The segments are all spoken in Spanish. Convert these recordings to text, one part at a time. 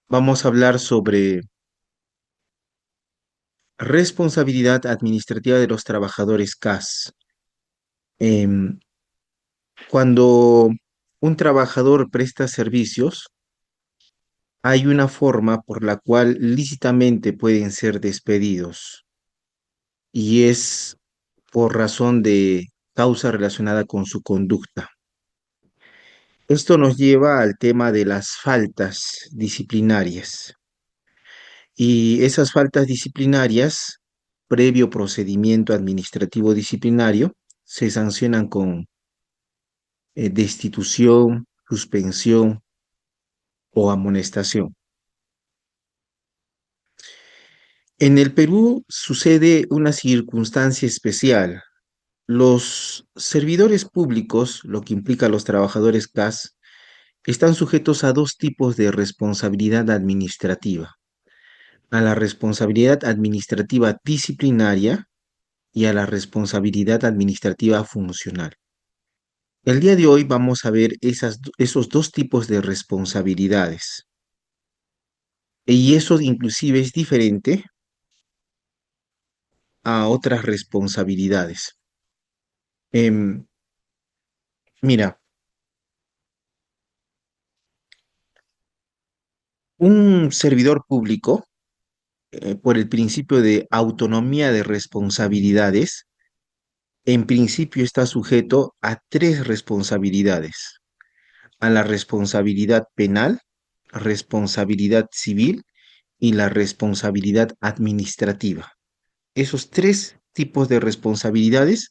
Vamos a hablar sobre responsabilidad administrativa de los trabajadores CAS. Em, Cuando un trabajador presta servicios, hay una forma por la cual lícitamente pueden ser despedidos y es por razón de causa relacionada con su conducta. Esto nos lleva al tema de las faltas disciplinarias. Y esas faltas disciplinarias, previo procedimiento administrativo disciplinario, se sancionan con destitución, suspensión o amonestación. En el Perú sucede una circunstancia especial. Los servidores públicos, lo que implica a los trabajadores CAS, están sujetos a dos tipos de responsabilidad administrativa: a la responsabilidad administrativa disciplinaria y a la responsabilidad administrativa funcional. El día de hoy vamos a ver esos dos tipos de responsabilidades. Y eso inclusive es diferente a otras responsabilidades. Em, Mira, un servidor público, por el principio de autonomía de responsabilidades, en principio está sujeto a tres responsabilidades: a la responsabilidad penal, responsabilidad civil y la responsabilidad administrativa. Esos tres tipos de responsabilidades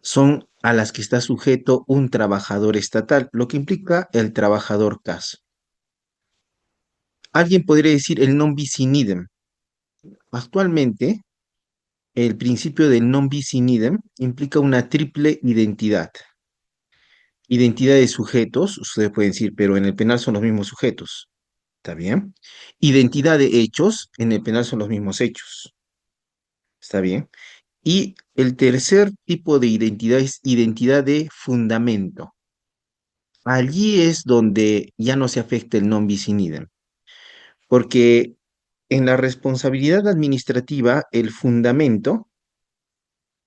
son a las que está sujeto un trabajador estatal, lo que implica el trabajador CAS. Alguien podría decir el non bis in idem. Actualmente, el principio del non bis in idem implica una triple identidad. Identidad de sujetos, ustedes pueden decir, pero en el penal son los mismos sujetos. ¿Está bien? Identidad de hechos, en el penal son los mismos hechos. ¿Está bien? Y el tercer tipo de identidad es identidad de fundamento. Allí es donde ya no se afecta el non bis in idem, porque en la responsabilidad administrativa el fundamento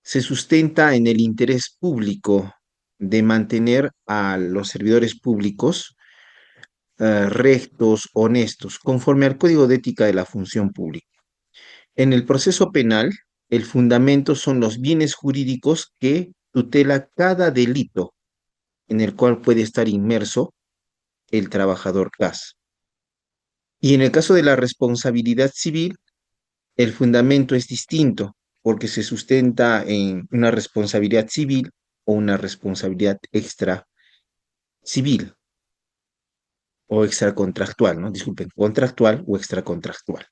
se sustenta en el interés público de mantener a los servidores públicos rectos, honestos, conforme al Código de Ética de la Función Pública. En el proceso penal, el fundamento son los bienes jurídicos que tutela cada delito en el cual puede estar inmerso el trabajador CAS. Y en el caso de la responsabilidad civil, el fundamento es distinto porque se sustenta en una responsabilidad civil o una responsabilidad extra civil o extracontractual, ¿no? Disculpen, contractual o extracontractual.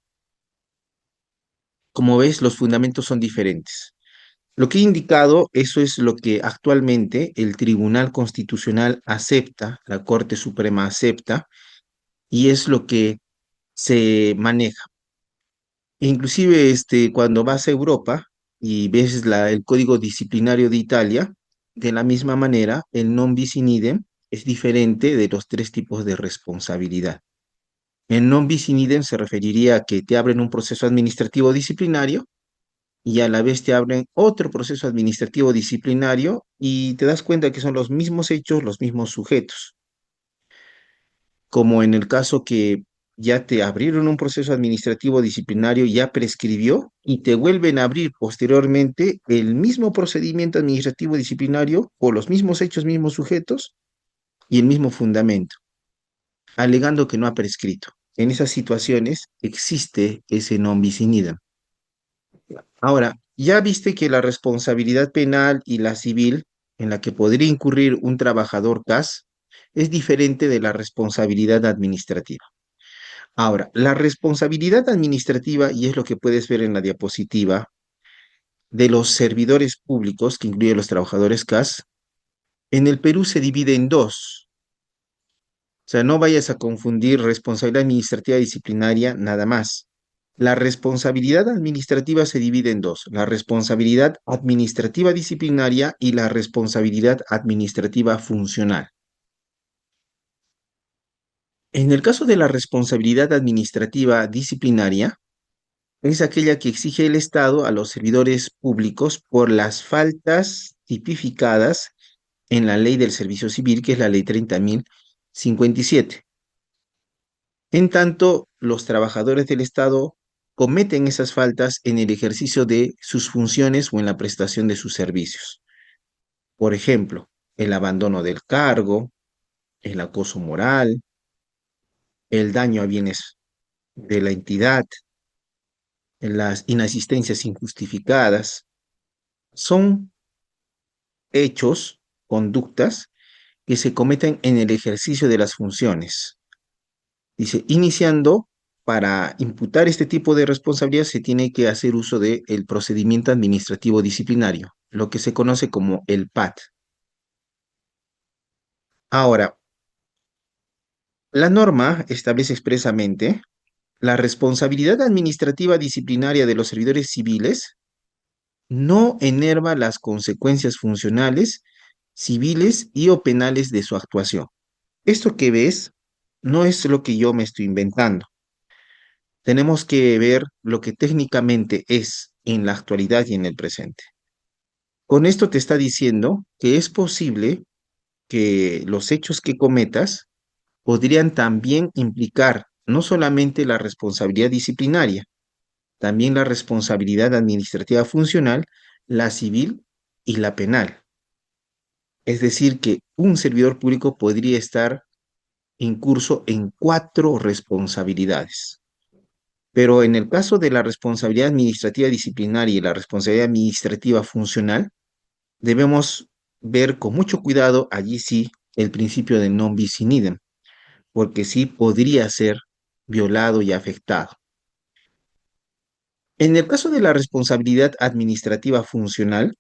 Como ves, los fundamentos son diferentes. Lo que he indicado, eso es lo que actualmente el Tribunal Constitucional acepta, la Corte Suprema acepta, y es lo que se maneja. Inclusive cuando vas a Europa y ves el código disciplinario de Italia, de la misma manera, el non bis in idem es diferente de los tres tipos de responsabilidad. El non bis in idem se referiría a que te abren un proceso administrativo disciplinario y a la vez te abren otro proceso administrativo disciplinario y te das cuenta que son los mismos hechos, los mismos sujetos, como en el caso que ya te abrieron un proceso administrativo disciplinario, ya prescribió y te vuelven a abrir posteriormente el mismo procedimiento administrativo disciplinario por los mismos hechos, mismos sujetos y el mismo fundamento, alegando que no ha prescrito. En esas situaciones existe ese non bis in idem. Ahora, ya viste que la responsabilidad penal y la civil en la que podría incurrir un trabajador CAS es diferente de la responsabilidad administrativa. Ahora, la responsabilidad administrativa, y es lo que puedes ver en la diapositiva, de los servidores públicos, que incluye los trabajadores CAS, en el Perú se divide en dos. O sea, no vayas a confundir responsabilidad administrativa disciplinaria nada más. La responsabilidad administrativa se divide en dos: la responsabilidad administrativa disciplinaria y la responsabilidad administrativa funcional. En el caso de la responsabilidad administrativa disciplinaria, es aquella que exige el Estado a los servidores públicos por las faltas tipificadas en la Ley del Servicio Civil, que es la Ley 30.057. En tanto, los trabajadores del Estado cometen esas faltas en el ejercicio de sus funciones o en la prestación de sus servicios. Por ejemplo, el abandono del cargo, el acoso moral, el daño a bienes de la entidad, las inasistencias injustificadas, son hechos, conductas que se cometen en el ejercicio de las funciones. Dice, iniciando, para imputar este tipo de responsabilidad se tiene que hacer uso del procedimiento administrativo disciplinario, lo que se conoce como el PAD. Ahora, la norma establece expresamente la responsabilidad administrativa disciplinaria de los servidores civiles no enerva las consecuencias funcionales, civiles y o penales de su actuación. Esto que ves no es lo que yo me estoy inventando. Tenemos que ver lo que técnicamente es en la actualidad y en el presente. Con esto te está diciendo que es posible que los hechos que cometas podrían también implicar no solamente la responsabilidad disciplinaria, también la responsabilidad administrativa funcional, la civil y la penal. Es decir, que un servidor público podría estar incurso en cuatro responsabilidades. Pero en el caso de la responsabilidad administrativa disciplinaria y la responsabilidad administrativa funcional, debemos ver con mucho cuidado allí sí el principio de non bis in idem, porque sí podría ser violado y afectado. En el caso de la responsabilidad administrativa funcional,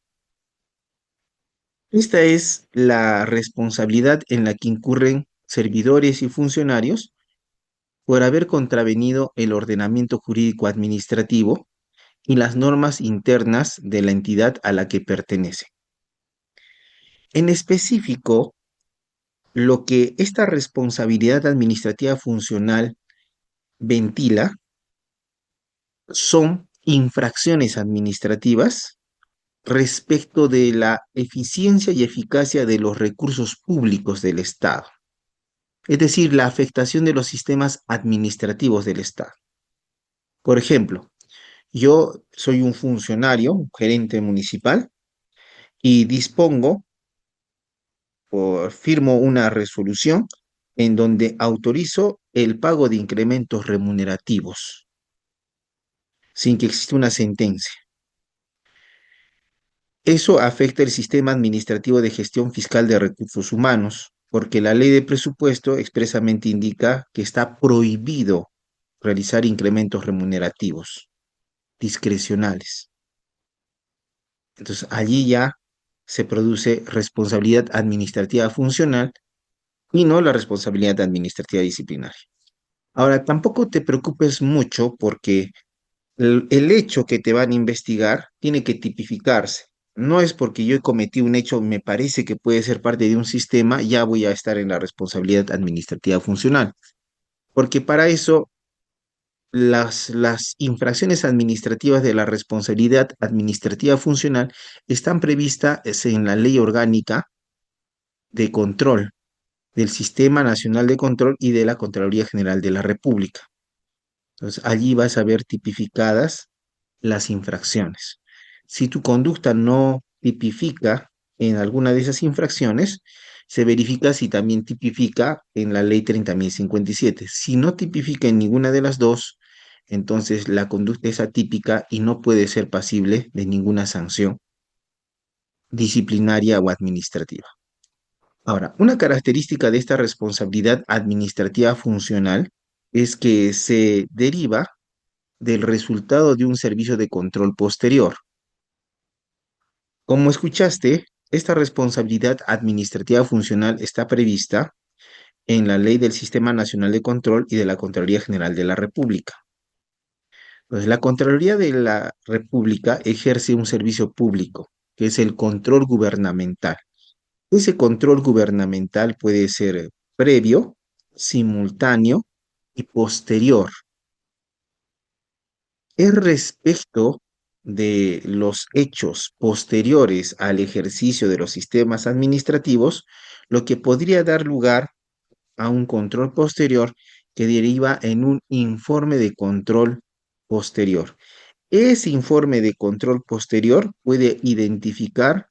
esta es la responsabilidad en la que incurren servidores y funcionarios por haber contravenido el ordenamiento jurídico administrativo y las normas internas de la entidad a la que pertenece. En específico, lo que esta responsabilidad administrativa funcional ventila son infracciones administrativas respecto de la eficiencia y eficacia de los recursos públicos del Estado, es decir, la afectación de los sistemas administrativos del Estado. Por ejemplo, yo soy un funcionario, un gerente municipal, y dispongo o firmo una resolución en donde autorizo el pago de incrementos remunerativos sin que exista una sentencia. Eso afecta el sistema administrativo de gestión fiscal de recursos humanos, porque la ley de presupuesto expresamente indica que está prohibido realizar incrementos remunerativos discrecionales. Entonces, allí ya se produce responsabilidad administrativa funcional y no la responsabilidad administrativa disciplinaria. Ahora, tampoco te preocupes mucho porque el hecho que te van a investigar tiene que tipificarse. No es porque yo cometí un hecho, me parece que puede ser parte de un sistema, ya voy a estar en la responsabilidad administrativa funcional. Porque para eso las infracciones administrativas de la responsabilidad administrativa funcional están previstas en la Ley Orgánica de Control del Sistema Nacional de Control y de la Contraloría General de la República. Entonces, allí vas a ver tipificadas las infracciones. Si tu conducta no tipifica en alguna de esas infracciones, se verifica si también tipifica en la ley 30.057. Si no tipifica en ninguna de las dos, entonces la conducta es atípica y no puede ser pasible de ninguna sanción disciplinaria o administrativa. Ahora, una característica de esta responsabilidad administrativa funcional es que se deriva del resultado de un servicio de control posterior. Como escuchaste, esta responsabilidad administrativa funcional está prevista en la Ley del Sistema Nacional de Control y de la Contraloría General de la República. Entonces, la Contraloría de la República ejerce un servicio público, que es el control gubernamental. Ese control gubernamental puede ser previo simultáneo y posterior. Es respecto de los hechos posteriores al ejercicio de los sistemas administrativos lo que podría dar lugar a un control posterior que deriva en un informe de control posterior. Ese informe de control posterior puede identificar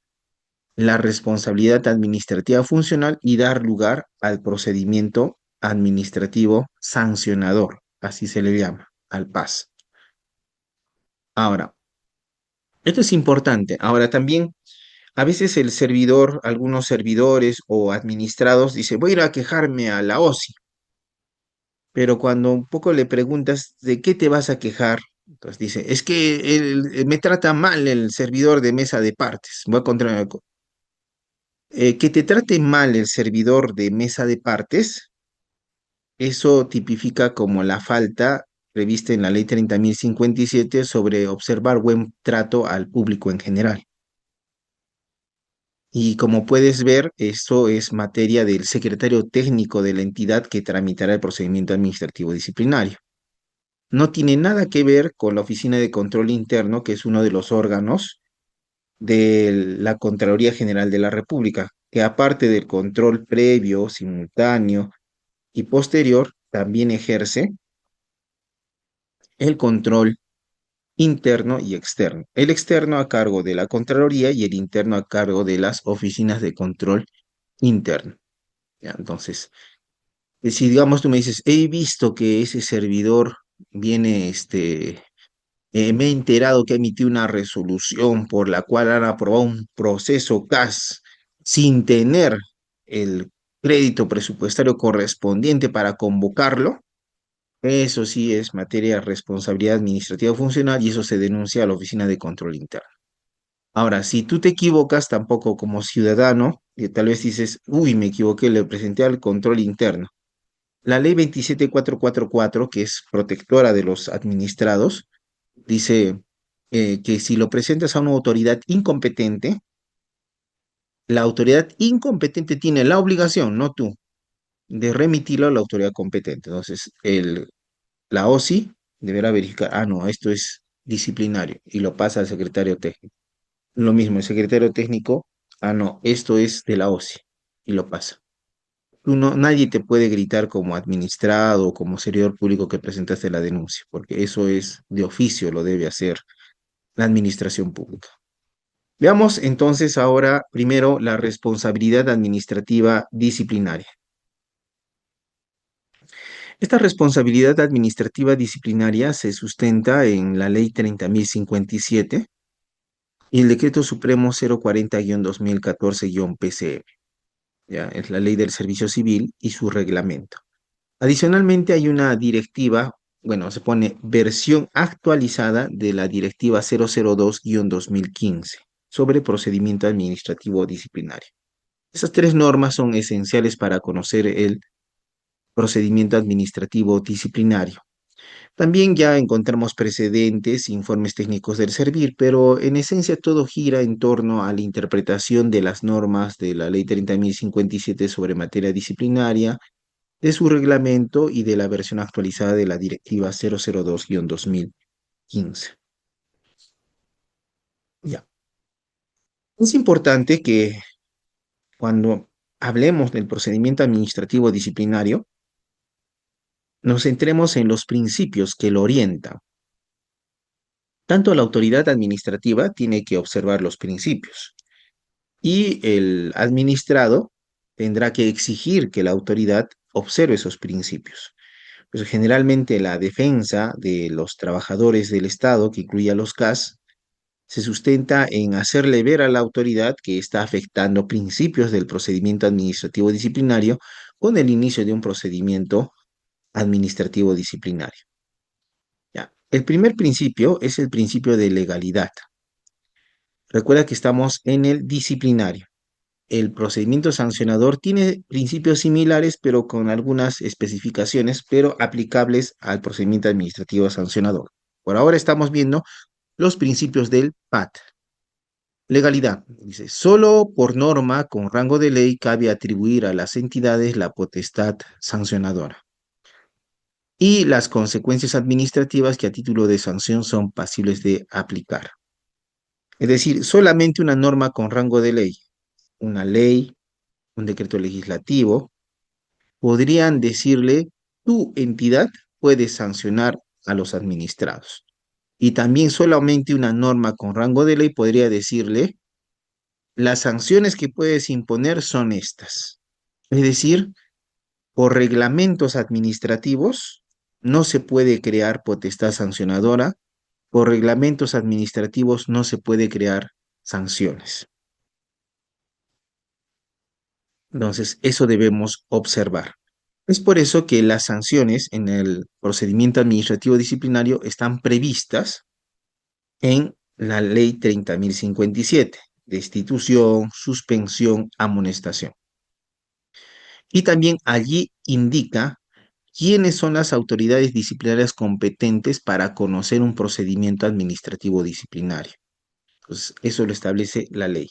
la responsabilidad administrativa funcional y dar lugar al procedimiento administrativo sancionador, así se le llama, al PAS. Ahora, esto es importante. Ahora también, a veces el servidor, algunos servidores o administrados dice, voy a ir a quejarme a la OSI, pero cuando un poco le preguntas de qué te vas a quejar, entonces dice, es que me trata mal el servidor de mesa de partes. Voy a contra, que te trate mal el servidor de mesa de partes, eso tipifica como la falta prevista en la ley 30.057 sobre observar buen trato al público en general. Y como puedes ver, esto es materia del secretario técnico de la entidad que tramitará el procedimiento administrativo disciplinario. No tiene nada que ver con la Oficina de Control Interno, que es uno de los órganos de la Contraloría General de la República, que aparte del control previo, simultáneo y posterior, también ejerce el control interno y externo. El externo a cargo de la Contraloría y el interno a cargo de las oficinas de control interno. ¿Ya? Entonces, si digamos tú me dices, he visto que ese servidor viene, me he enterado que ha emitido una resolución por la cual han aprobado un proceso CAS sin tener el crédito presupuestario correspondiente para convocarlo. Eso sí es materia de responsabilidad administrativa funcional y eso se denuncia a la Oficina de Control Interno. Ahora, si tú te equivocas, tampoco como ciudadano, tal vez dices, uy, me equivoqué, le presenté al control interno. La ley 27444, que es protectora de los administrados, dice que si lo presentas a una autoridad incompetente, la autoridad incompetente tiene la obligación, no tú, de remitirlo a la autoridad competente. Entonces, la OSI deberá verificar, ah, no, esto es disciplinario y lo pasa al secretario técnico. Lo mismo, el secretario técnico, ah, no, esto es de la OSI y lo pasa. Tú no, nadie te puede gritar como administrado o como servidor público que presentaste la denuncia, porque eso es de oficio, lo debe hacer la administración pública. Veamos entonces ahora primero la responsabilidad administrativa disciplinaria. Esta responsabilidad administrativa disciplinaria se sustenta en la Ley 30.057 y el Decreto Supremo 040-2014-PCM. Ya, es la Ley del Servicio Civil y su reglamento. Adicionalmente hay una directiva, bueno, se pone versión actualizada de la Directiva 002-2015 sobre procedimiento administrativo disciplinario. Esas tres normas son esenciales para conocer el procedimiento administrativo disciplinario. También ya encontramos precedentes, informes técnicos del servir, pero en esencia todo gira en torno a la interpretación de las normas de la Ley 30.057 sobre materia disciplinaria, de su reglamento y de la versión actualizada de la Directiva 002-2015. Ya. Es importante que cuando hablemos del procedimiento administrativo disciplinario, nos centremos en los principios que lo orientan. Tanto la autoridad administrativa tiene que observar los principios y el administrado tendrá que exigir que la autoridad observe esos principios. Pues generalmente la defensa de los trabajadores del Estado, que incluye a los CAS, se sustenta en hacerle ver a la autoridad que está afectando principios del procedimiento administrativo disciplinario con el inicio de un procedimiento administrativo disciplinario. Ya. El primer principio es el principio de legalidad. Recuerda que estamos en el disciplinario. El procedimiento sancionador tiene principios similares, pero con algunas especificaciones, pero aplicables al procedimiento administrativo sancionador. Por ahora estamos viendo los principios del PAT. Legalidad. Dice, solo por norma con rango de ley cabe atribuir a las entidades la potestad sancionadora y las consecuencias administrativas que a título de sanción son pasibles de aplicar. Es decir, solamente una norma con rango de ley, una ley, un decreto legislativo, podrían decirle, tu entidad puede sancionar a los administrados. Y también solamente una norma con rango de ley podría decirle, las sanciones que puedes imponer son estas. Es decir, por reglamentos administrativos no se puede crear potestad sancionadora, por reglamentos administrativos no se puede crear sanciones. Entonces, eso debemos observar. Es por eso que las sanciones en el procedimiento administrativo disciplinario están previstas en la Ley 30.057, destitución, suspensión, amonestación. Y también allí indica quiénes son las autoridades disciplinarias competentes para conocer un procedimiento administrativo disciplinario. Pues eso lo establece la ley.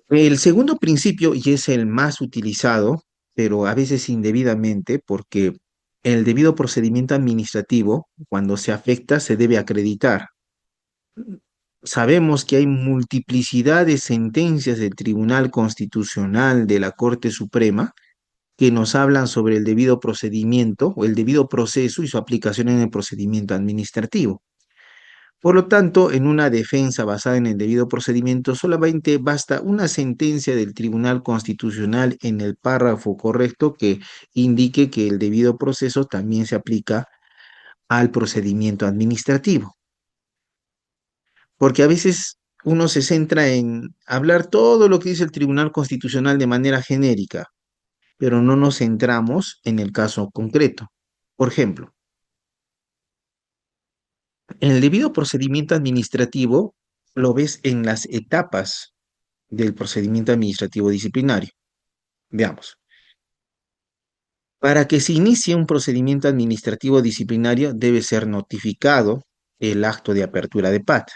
El segundo principio, y es el más utilizado, pero a veces indebidamente, porque el debido procedimiento administrativo, cuando se afecta, se debe acreditar. Sabemos que hay multiplicidad de sentencias del Tribunal Constitucional, de la Corte Suprema, que nos hablan sobre el debido procedimiento o el debido proceso y su aplicación en el procedimiento administrativo. Por lo tanto, en una defensa basada en el debido procedimiento, solamente basta una sentencia del Tribunal Constitucional en el párrafo correcto que indique que el debido proceso también se aplica al procedimiento administrativo. Porque a veces uno se centra en hablar todo lo que dice el Tribunal Constitucional de manera genérica, pero no nos centramos en el caso concreto. Por ejemplo, en el debido procedimiento administrativo lo ves en las etapas del procedimiento administrativo disciplinario. Veamos. Para que se inicie un procedimiento administrativo disciplinario debe ser notificado el acto de apertura de PAT.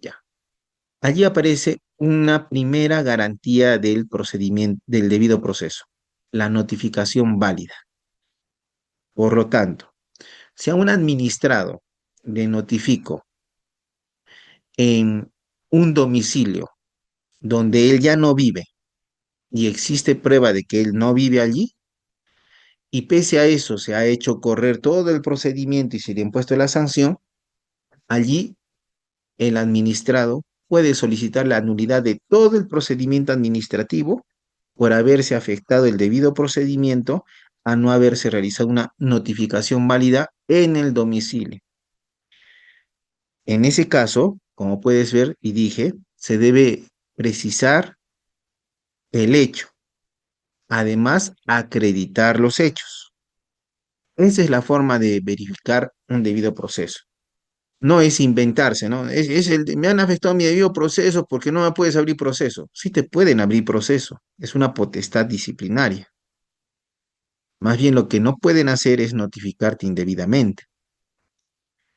Ya. Allí aparece una primera garantía del procedimiento, del debido proceso, la notificación válida. Por lo tanto, si a un administrado le notifico en un domicilio donde él ya no vive y existe prueba de que él no vive allí, y pese a eso se ha hecho correr todo el procedimiento y se le ha impuesto la sanción, allí el administrado puede solicitar la nulidad de todo el procedimiento administrativo por haberse afectado el debido procedimiento a no haberse realizado una notificación válida en el domicilio. En ese caso, como puedes ver y dije, se debe precisar el hecho, además acreditar los hechos. Esa es la forma de verificar un debido proceso. No es inventarse, ¿no? Me han afectado mi debido proceso porque no me puedes abrir proceso. Sí te pueden abrir proceso, es una potestad disciplinaria. Más bien lo que no pueden hacer es notificarte indebidamente,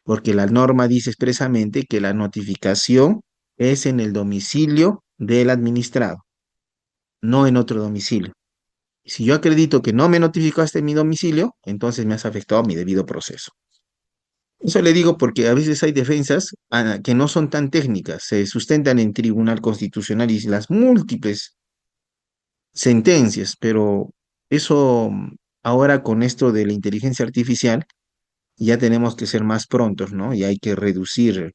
porque la norma dice expresamente que la notificación es en el domicilio del administrado, no en otro domicilio. Si yo acredito que no me notificaste en mi domicilio, entonces me has afectado mi debido proceso. Eso le digo porque a veces hay defensas que no son tan técnicas, se sustentan en Tribunal Constitucional y las múltiples sentencias, pero eso ahora con esto de la inteligencia artificial ya tenemos que ser más prontos, ¿no? Y hay que reducir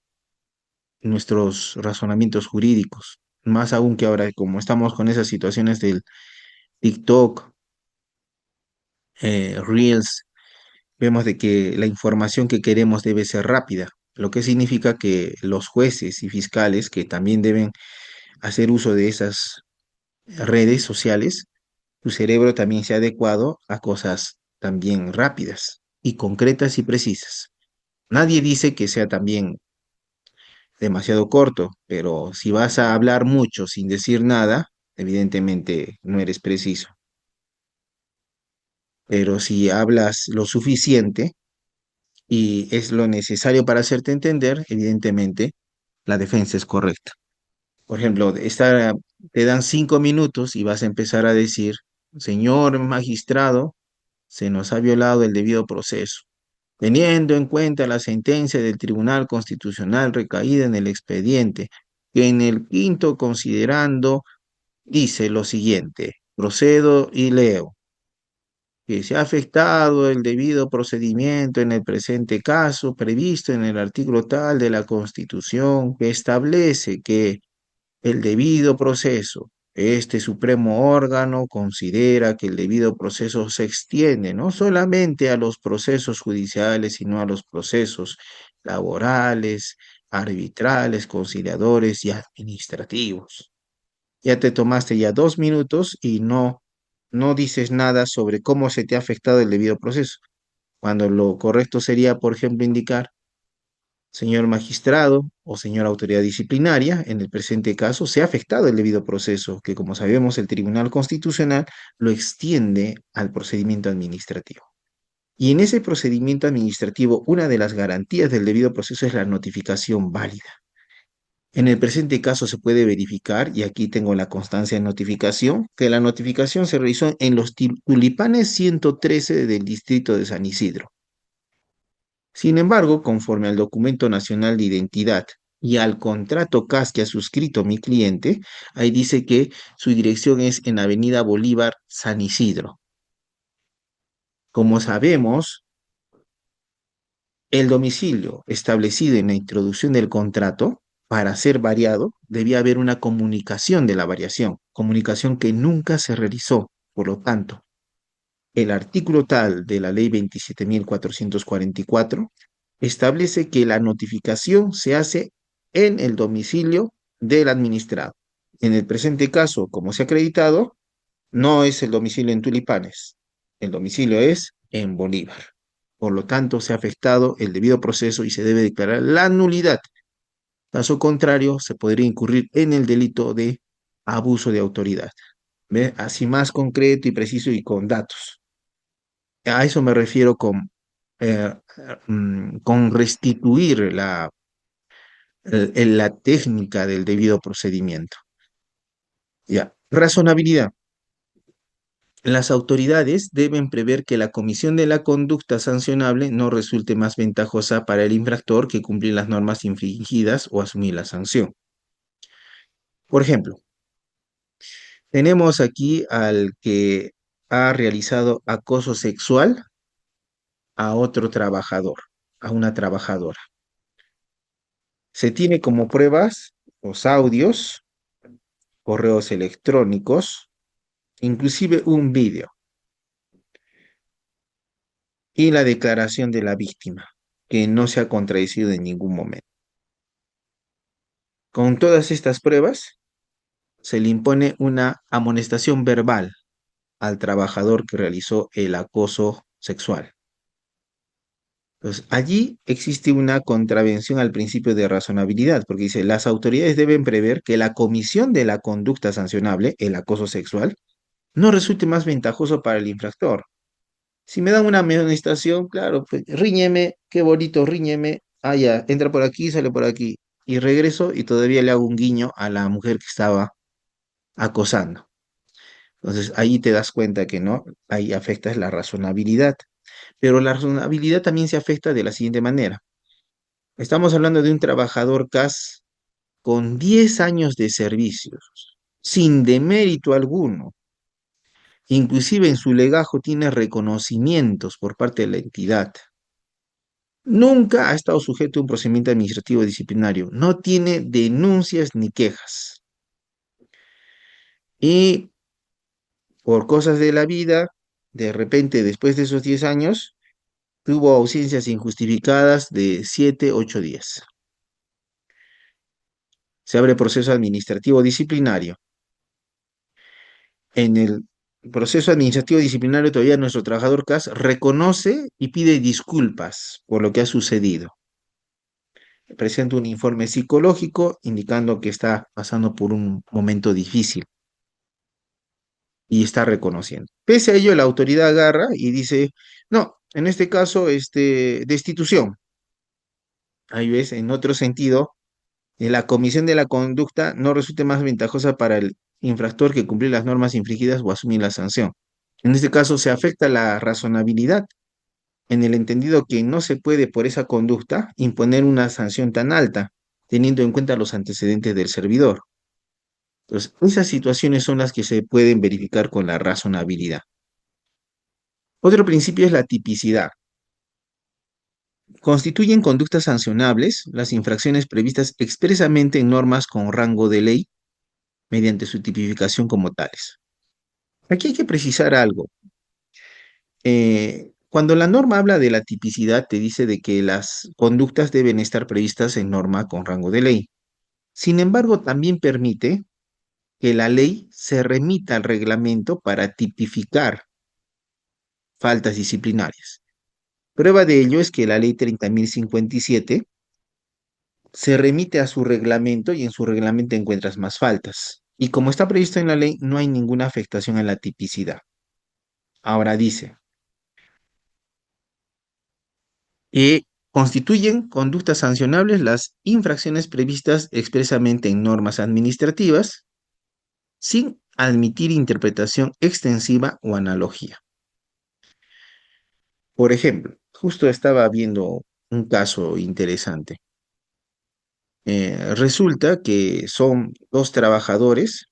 nuestros razonamientos jurídicos, más aún que ahora como estamos con esas situaciones del TikTok, Reels, vemos de que la información que queremos debe ser rápida, lo que significa que los jueces y fiscales que también deben hacer uso de esas redes sociales, su cerebro también sea adecuado a cosas también rápidas y concretas y precisas. Nadie dice que sea también demasiado corto, pero si vas a hablar mucho sin decir nada, evidentemente no eres preciso. Pero si hablas lo suficiente y es lo necesario para hacerte entender, evidentemente la defensa es correcta. Por ejemplo, te dan 5 minutos y vas a empezar a decir, señor magistrado, se nos ha violado el debido proceso. Teniendo en cuenta la sentencia del Tribunal Constitucional recaída en el expediente, que en el quinto considerando dice lo siguiente, procedo y leo, que se ha afectado el debido procedimiento en el presente caso previsto en el artículo tal de la Constitución que establece que el debido proceso. Este supremo órgano considera que el debido proceso se extiende no solamente a los procesos judiciales, sino a los procesos laborales, arbitrales, conciliadores y administrativos. Ya te tomaste ya 2 minutos y no dices nada sobre cómo se te ha afectado el debido proceso, cuando lo correcto sería, por ejemplo, indicar señor magistrado o señora autoridad disciplinaria, en el presente caso, se ha afectado el debido proceso, que como sabemos el Tribunal Constitucional lo extiende al procedimiento administrativo. Y en ese procedimiento administrativo, una de las garantías del debido proceso es la notificación válida. En el presente caso se puede verificar, y aquí tengo la constancia de notificación, que la notificación se realizó en los Tulipanes 113 del distrito de San Isidro. Sin embargo, conforme al documento nacional de identidad y al contrato CAS que ha suscrito mi cliente, ahí dice que su dirección es en Avenida Bolívar, San Isidro. Como sabemos, el domicilio establecido en la introducción del contrato, para ser variado, debía haber una comunicación de la variación, comunicación que nunca se realizó. Por lo tanto, el artículo tal de la ley 27.444 establece que la notificación se hace en el domicilio del administrado. En el presente caso, como se ha acreditado, no es el domicilio en Tulipanes, el domicilio es en Bolívar. Por lo tanto, se ha afectado el debido proceso y se debe declarar la nulidad. Caso contrario, se podría incurrir en el delito de abuso de autoridad. ¿Ve? Así más concreto y preciso y con datos. A eso me refiero eh, con restituir la técnica del debido procedimiento. Ya. Razonabilidad. Las autoridades deben prever que la comisión de la conducta sancionable no resulte más ventajosa para el infractor que cumplir las normas infringidas o asumir la sanción. Por ejemplo, tenemos aquí al que ha realizado acoso sexual a otro trabajador, a una trabajadora. Se tiene como pruebas los audios, correos electrónicos, inclusive un vídeo y la declaración de la víctima, que no se ha contradecido en ningún momento. Con todas estas pruebas, se le impone una amonestación verbal al trabajador que realizó el acoso sexual. Entonces, allí existe una contravención al principio de razonabilidad, porque dice, las autoridades deben prever que la comisión de la conducta sancionable, el acoso sexual, no resulte más ventajoso para el infractor. Si me dan una amonestación, claro, pues ríñeme, qué bonito, ríñeme, ah, ya, entra por aquí, sale por aquí, y regreso y todavía le hago un guiño a la mujer que estaba acosando. Entonces ahí te das cuenta que no, ahí afecta la razonabilidad. Pero la razonabilidad también se afecta de la siguiente manera. Estamos hablando de un trabajador CAS con 10 años de servicios, sin demérito alguno. Inclusive en su legajo tiene reconocimientos por parte de la entidad. Nunca ha estado sujeto a un procedimiento administrativo disciplinario. No tiene denuncias ni quejas. Y por cosas de la vida, de repente, después de esos 10 años, tuvo ausencias injustificadas de 7, 8 días. Se abre proceso administrativo disciplinario. En el proceso administrativo disciplinario todavía nuestro trabajador CAS reconoce y pide disculpas por lo que ha sucedido. Presenta un informe psicológico indicando que está pasando por un momento difícil y está reconociendo. Pese a ello, la autoridad agarra y dice, no, en este caso, destitución. Ahí ves, en otro sentido, La comisión de la conducta no resulte más ventajosa para el infractor que cumplir las normas infringidas o asumir la sanción. En este caso se afecta la razonabilidad en el entendido que no se puede por esa conducta imponer una sanción tan alta, teniendo en cuenta los antecedentes del servidor. Entonces, esas situaciones son las que se pueden verificar con la razonabilidad. Otro principio es la tipicidad. Constituyen conductas sancionables las infracciones previstas expresamente en normas con rango de ley mediante su tipificación como tales. Aquí hay que precisar algo. Cuando la norma habla de la tipicidad, te dice de que las conductas deben estar previstas en norma con rango de ley. Sin embargo, también permite que la ley se remita al reglamento para tipificar faltas disciplinarias. Prueba de ello es que la ley 30.057 se remite a su reglamento y en su reglamento encuentras más faltas. Y como está previsto en la ley, no hay ninguna afectación a la tipicidad. Ahora dice, constituyen conductas sancionables las infracciones previstas expresamente en normas administrativas sin admitir interpretación extensiva o analogía. Por ejemplo, justo estaba viendo un caso interesante. Resulta que son dos trabajadores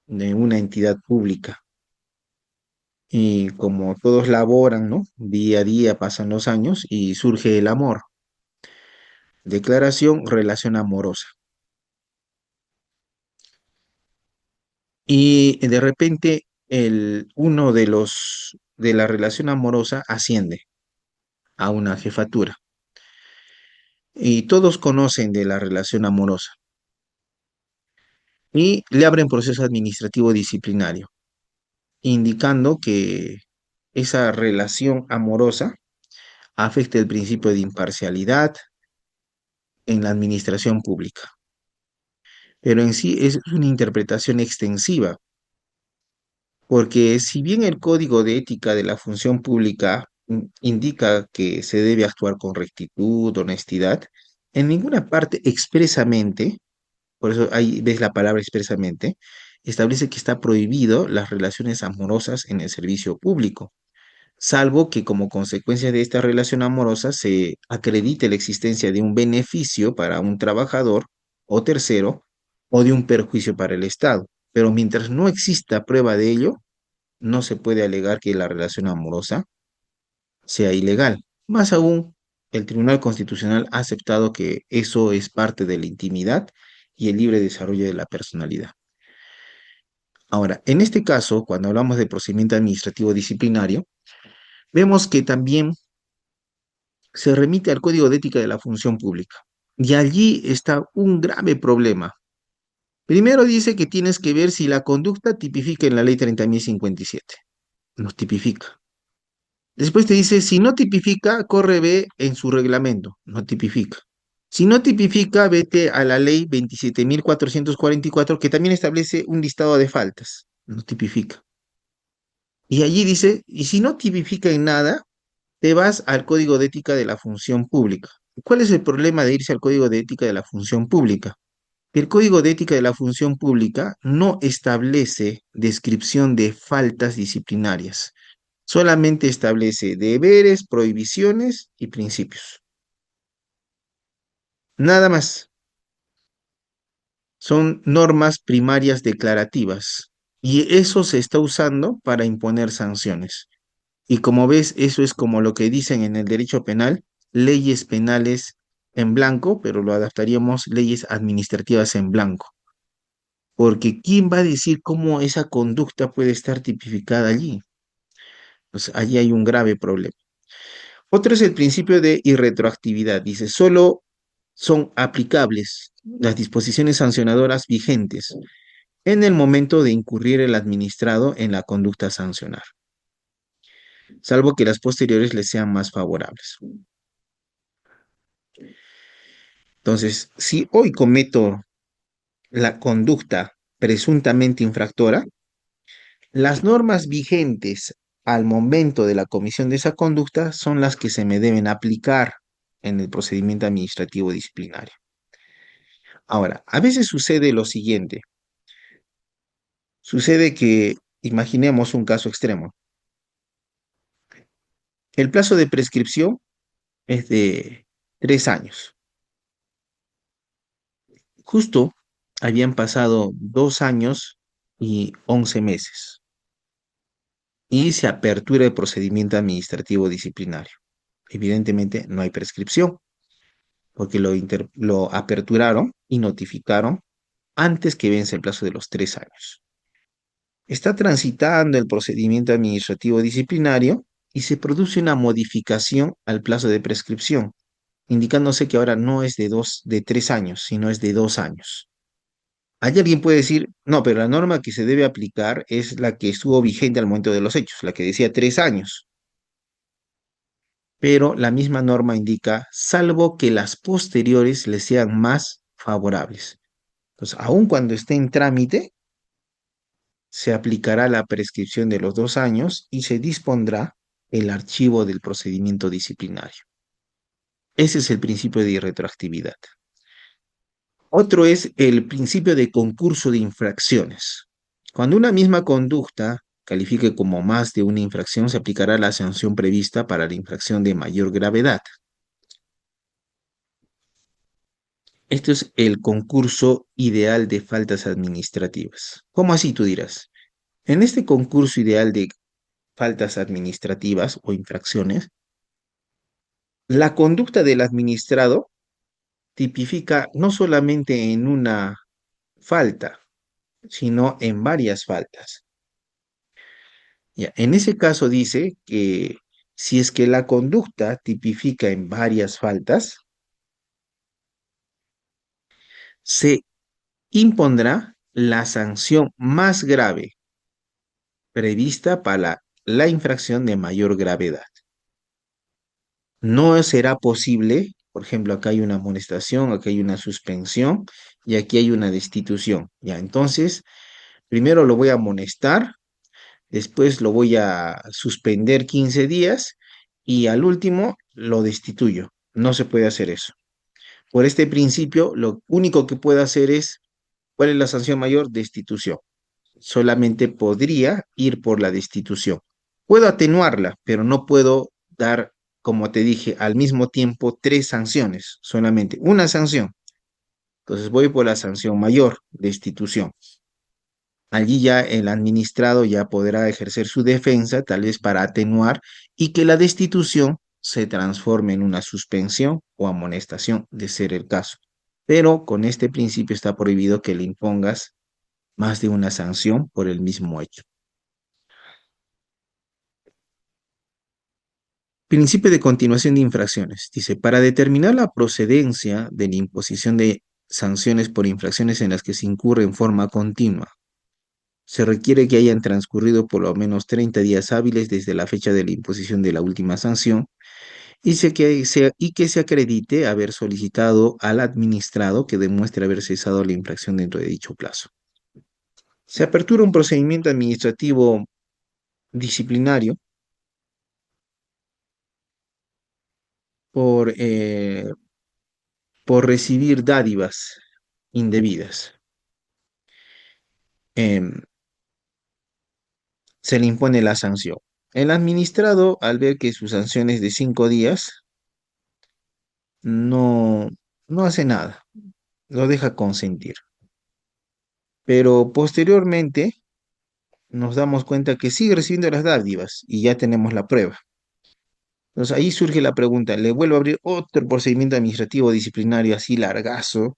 de una entidad pública y como todos laboran, ¿no? Día a día pasan los años y surge el amor. Declaración, relación amorosa. Y de repente uno de los de la relación amorosa asciende a una jefatura y todos conocen de la relación amorosa y le abren proceso administrativo disciplinario, indicando que esa relación amorosa afecta el principio de imparcialidad en la administración pública. Pero en sí es una interpretación extensiva, porque si bien el Código de Ética de la Función Pública indica que se debe actuar con rectitud, honestidad, en ninguna parte expresamente, por eso ahí ves la palabra expresamente, establece que está prohibido las relaciones amorosas en el servicio público, salvo que como consecuencia de esta relación amorosa se acredite la existencia de un beneficio para un trabajador o tercero o de un perjuicio para el Estado. Pero mientras no exista prueba de ello, no se puede alegar que la relación amorosa sea ilegal. Más aún, el Tribunal Constitucional ha aceptado que eso es parte de la intimidad y el libre desarrollo de la personalidad. Ahora, en este caso, cuando hablamos de procedimiento administrativo disciplinario, vemos que también se remite al Código de Ética de la Función Pública. Y allí está un grave problema. Primero dice que tienes que ver si la conducta tipifica en la ley 30.057. No tipifica. Después te dice, si no tipifica, corre ve en su reglamento. No tipifica. Si no tipifica, vete a la ley 27.444, que también establece un listado de faltas. No tipifica. Y allí dice, y si no tipifica en nada, te vas al Código de Ética de la Función Pública. ¿Cuál es el problema de irse al Código de Ética de la Función Pública? El Código de Ética de la Función Pública no establece descripción de faltas disciplinarias, solamente establece deberes, prohibiciones y principios. Nada más. Son normas primarias declarativas y eso se está usando para imponer sanciones. Y como ves, eso es como lo que dicen en el derecho penal, leyes penales en blanco, pero lo adaptaríamos leyes administrativas en blanco. Porque ¿quién va a decir cómo esa conducta puede estar tipificada allí? Pues allí hay un grave problema. Otro es el principio de irretroactividad. Dice, solo son aplicables las disposiciones sancionadoras vigentes en el momento de incurrir el administrado en la conducta a sancionar, salvo que las posteriores les sean más favorables. Entonces, si hoy cometo la conducta presuntamente infractora, las normas vigentes al momento de la comisión de esa conducta son las que se me deben aplicar en el procedimiento administrativo disciplinario. Ahora, a veces sucede lo siguiente. Sucede que, imaginemos un caso extremo. El plazo de prescripción es de 3 años. Justo habían pasado 2 años y 11 meses y se apertura el procedimiento administrativo disciplinario. Evidentemente no hay prescripción porque lo aperturaron y notificaron antes que vence el plazo de los 3 años. Está transitando el procedimiento administrativo disciplinario y se produce una modificación al plazo de prescripción, indicándose que ahora no es de 3 años, sino es de 2 años. Hay alguien puede decir, no, pero la norma que se debe aplicar es la que estuvo vigente al momento de los hechos, la que decía 3 años. Pero la misma norma indica, salvo que las posteriores le sean más favorables. Entonces, aun cuando esté en trámite, se aplicará la prescripción de los 2 años y se dispondrá el archivo del procedimiento disciplinario. Ese es el principio de irretroactividad. Otro es el principio de concurso de infracciones. Cuando una misma conducta califique como más de una infracción, se aplicará la sanción prevista para la infracción de mayor gravedad. Esto es el concurso ideal de faltas administrativas. ¿Cómo así tú dirás? En este concurso ideal de faltas administrativas o infracciones, la conducta del administrado tipifica no solamente en una falta, sino en varias faltas. Ya, en ese caso dice que si es que la conducta tipifica en varias faltas, se impondrá la sanción más grave prevista para la infracción de mayor gravedad. No será posible, por ejemplo, acá hay una amonestación, acá hay una suspensión y aquí hay una destitución. Ya, entonces, primero lo voy a amonestar, después lo voy a suspender 15 días y al último lo destituyo. No se puede hacer eso. Por este principio, lo único que puedo hacer es, ¿cuál es la sanción mayor? Destitución. Solamente podría ir por la destitución. Puedo atenuarla, pero no puedo dar, como te dije, al mismo tiempo tres sanciones, solamente una sanción. Entonces voy por la sanción mayor, destitución. Allí ya el administrado ya podrá ejercer su defensa, tal vez para atenuar y que la destitución se transforme en una suspensión o amonestación, de ser el caso. Pero con este principio está prohibido que le impongas más de una sanción por el mismo hecho. Principio de continuación de infracciones. Dice, para determinar la procedencia de la imposición de sanciones por infracciones en las que se incurre en forma continua, se requiere que hayan transcurrido por lo menos 30 días hábiles desde la fecha de la imposición de la última sanción y que se acredite haber solicitado al administrado que demuestre haber cesado la infracción dentro de dicho plazo. Se apertura un procedimiento administrativo disciplinario por, eh, por recibir dádivas indebidas. Em, Se le impone la sanción. El administrado, al ver que su sanción es de 5 días, no, no hace nada, lo deja consentir. Pero posteriormente nos damos cuenta que sigue recibiendo las dádivas y ya tenemos la prueba. Entonces ahí surge la pregunta, ¿le vuelvo a abrir otro procedimiento administrativo disciplinario así largazo?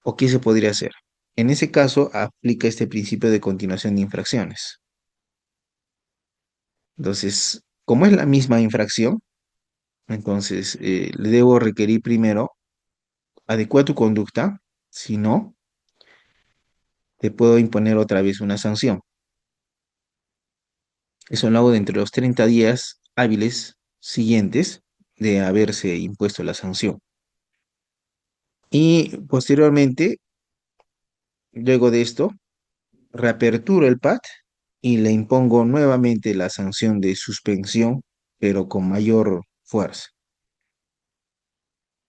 ¿O qué se podría hacer? En ese caso, aplica este principio de continuación de infracciones. Entonces, como es la misma infracción, entonces le debo requerir primero adecua tu conducta, si no, te puedo imponer otra vez una sanción. Eso lo hago dentro de los 30 días hábiles siguientes de haberse impuesto la sanción. Y posteriormente, luego de esto, reaperturo el PAT y le impongo nuevamente la sanción de suspensión, pero con mayor fuerza.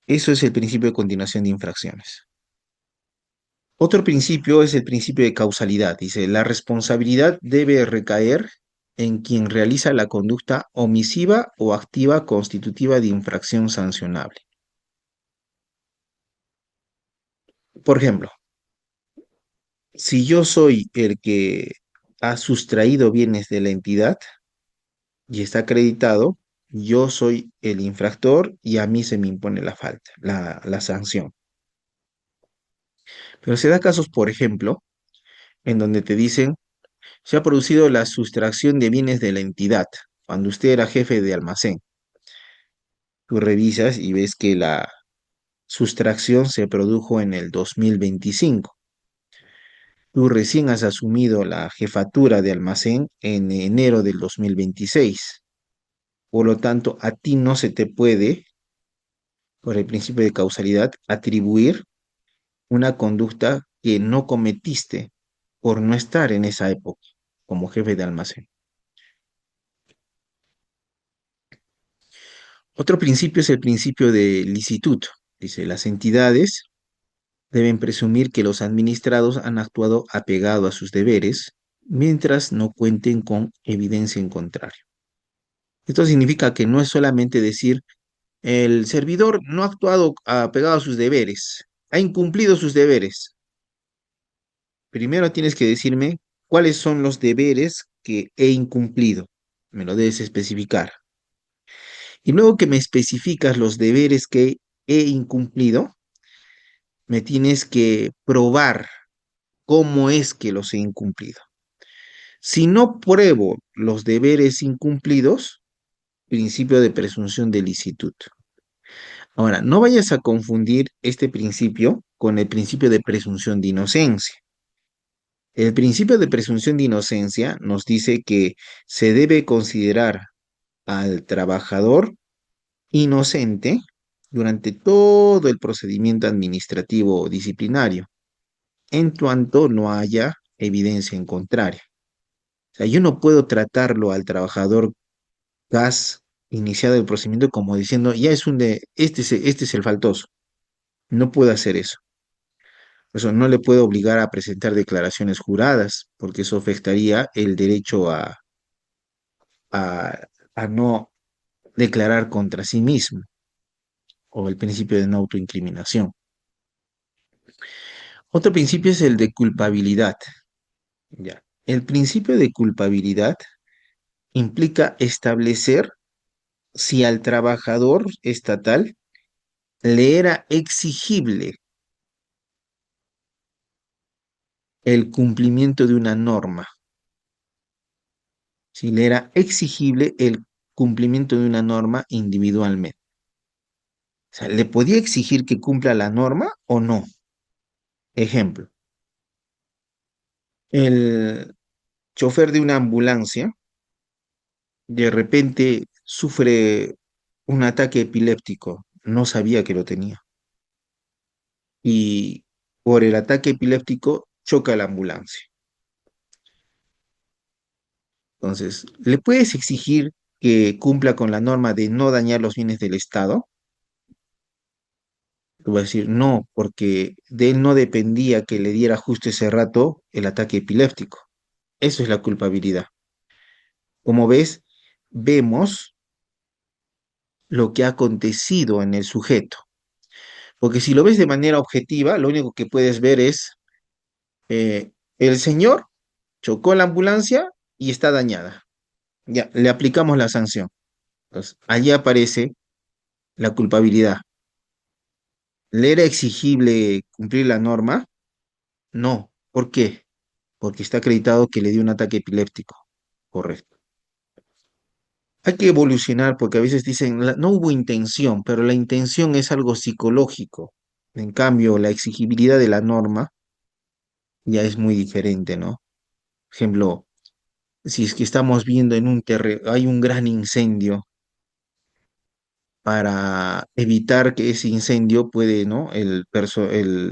Eso es el principio de continuación de infracciones. Otro principio es el principio de causalidad. Dice, la responsabilidad debe recaer en quien realiza la conducta omisiva o activa constitutiva de infracción sancionable. Por ejemplo, si yo soy el que ha sustraído bienes de la entidad y está acreditado, yo soy el infractor y a mí se me impone la falta, la sanción. Pero se da casos, por ejemplo, en donde te dicen, se ha producido la sustracción de bienes de la entidad. Cuando usted era jefe de almacén, tú revisas y ves que la sustracción se produjo en el 2025. Tú recién has asumido la jefatura de almacén en enero del 2026. Por lo tanto, a ti no se te puede, por el principio de causalidad, atribuir una conducta que no cometiste por no estar en esa época como jefe de almacén. Otro principio es el principio de licitud. Dice, las entidades deben presumir que los administrados han actuado apegado a sus deberes mientras no cuenten con evidencia en contrario. Esto significa que no es solamente decir el servidor no ha actuado apegado a sus deberes, ha incumplido sus deberes. Primero tienes que decirme cuáles son los deberes que he incumplido. Me lo debes especificar. Y luego que me especificas los deberes que he incumplido, me tienes que probar cómo es que los he incumplido. Si no pruebo los deberes incumplidos, principio de presunción de licitud. Ahora, no vayas a confundir este principio con el principio de presunción de inocencia. El principio de presunción de inocencia nos dice que se debe considerar al trabajador inocente durante todo el procedimiento administrativo disciplinario, en tanto no haya evidencia en contrario. O sea, yo no puedo tratarlo al trabajador gas iniciado el procedimiento como diciendo, ya es este es el faltoso. No puedo hacer eso. Por eso no le puedo obligar a presentar declaraciones juradas, porque eso afectaría el derecho a, a no declarar contra sí mismo, o el principio de no autoincriminación. Otro principio es el de culpabilidad. Ya. El principio de culpabilidad implica establecer si al trabajador estatal le era exigible el cumplimiento de una norma, si le era exigible el cumplimiento de una norma individualmente. O sea, ¿le podía exigir que cumpla la norma o no? Ejemplo, el chofer de una ambulancia de repente sufre un ataque epiléptico, no sabía que lo tenía, y por el ataque epiléptico choca la ambulancia. Entonces, ¿le puedes exigir que cumpla con la norma de no dañar los bienes del Estado? Tú vas a decir, no, porque de él no dependía que le diera justo ese rato el ataque epiléptico. Eso es la culpabilidad. Como ves, vemos lo que ha acontecido en el sujeto. Porque si lo ves de manera objetiva, lo único que puedes ver es el señor chocó la ambulancia y está dañada. Ya, le aplicamos la sanción. Entonces, allí aparece la culpabilidad. ¿Le era exigible cumplir la norma? No. ¿Por qué? Porque está acreditado que le dio un ataque epiléptico. Correcto. Hay que evolucionar porque a veces dicen, no hubo intención, pero la intención es algo psicológico. En cambio, la exigibilidad de la norma ya es muy diferente, ¿no? Por ejemplo, si es que estamos viendo en un terreno, hay un gran incendio, para evitar que ese incendio puede, ¿no? El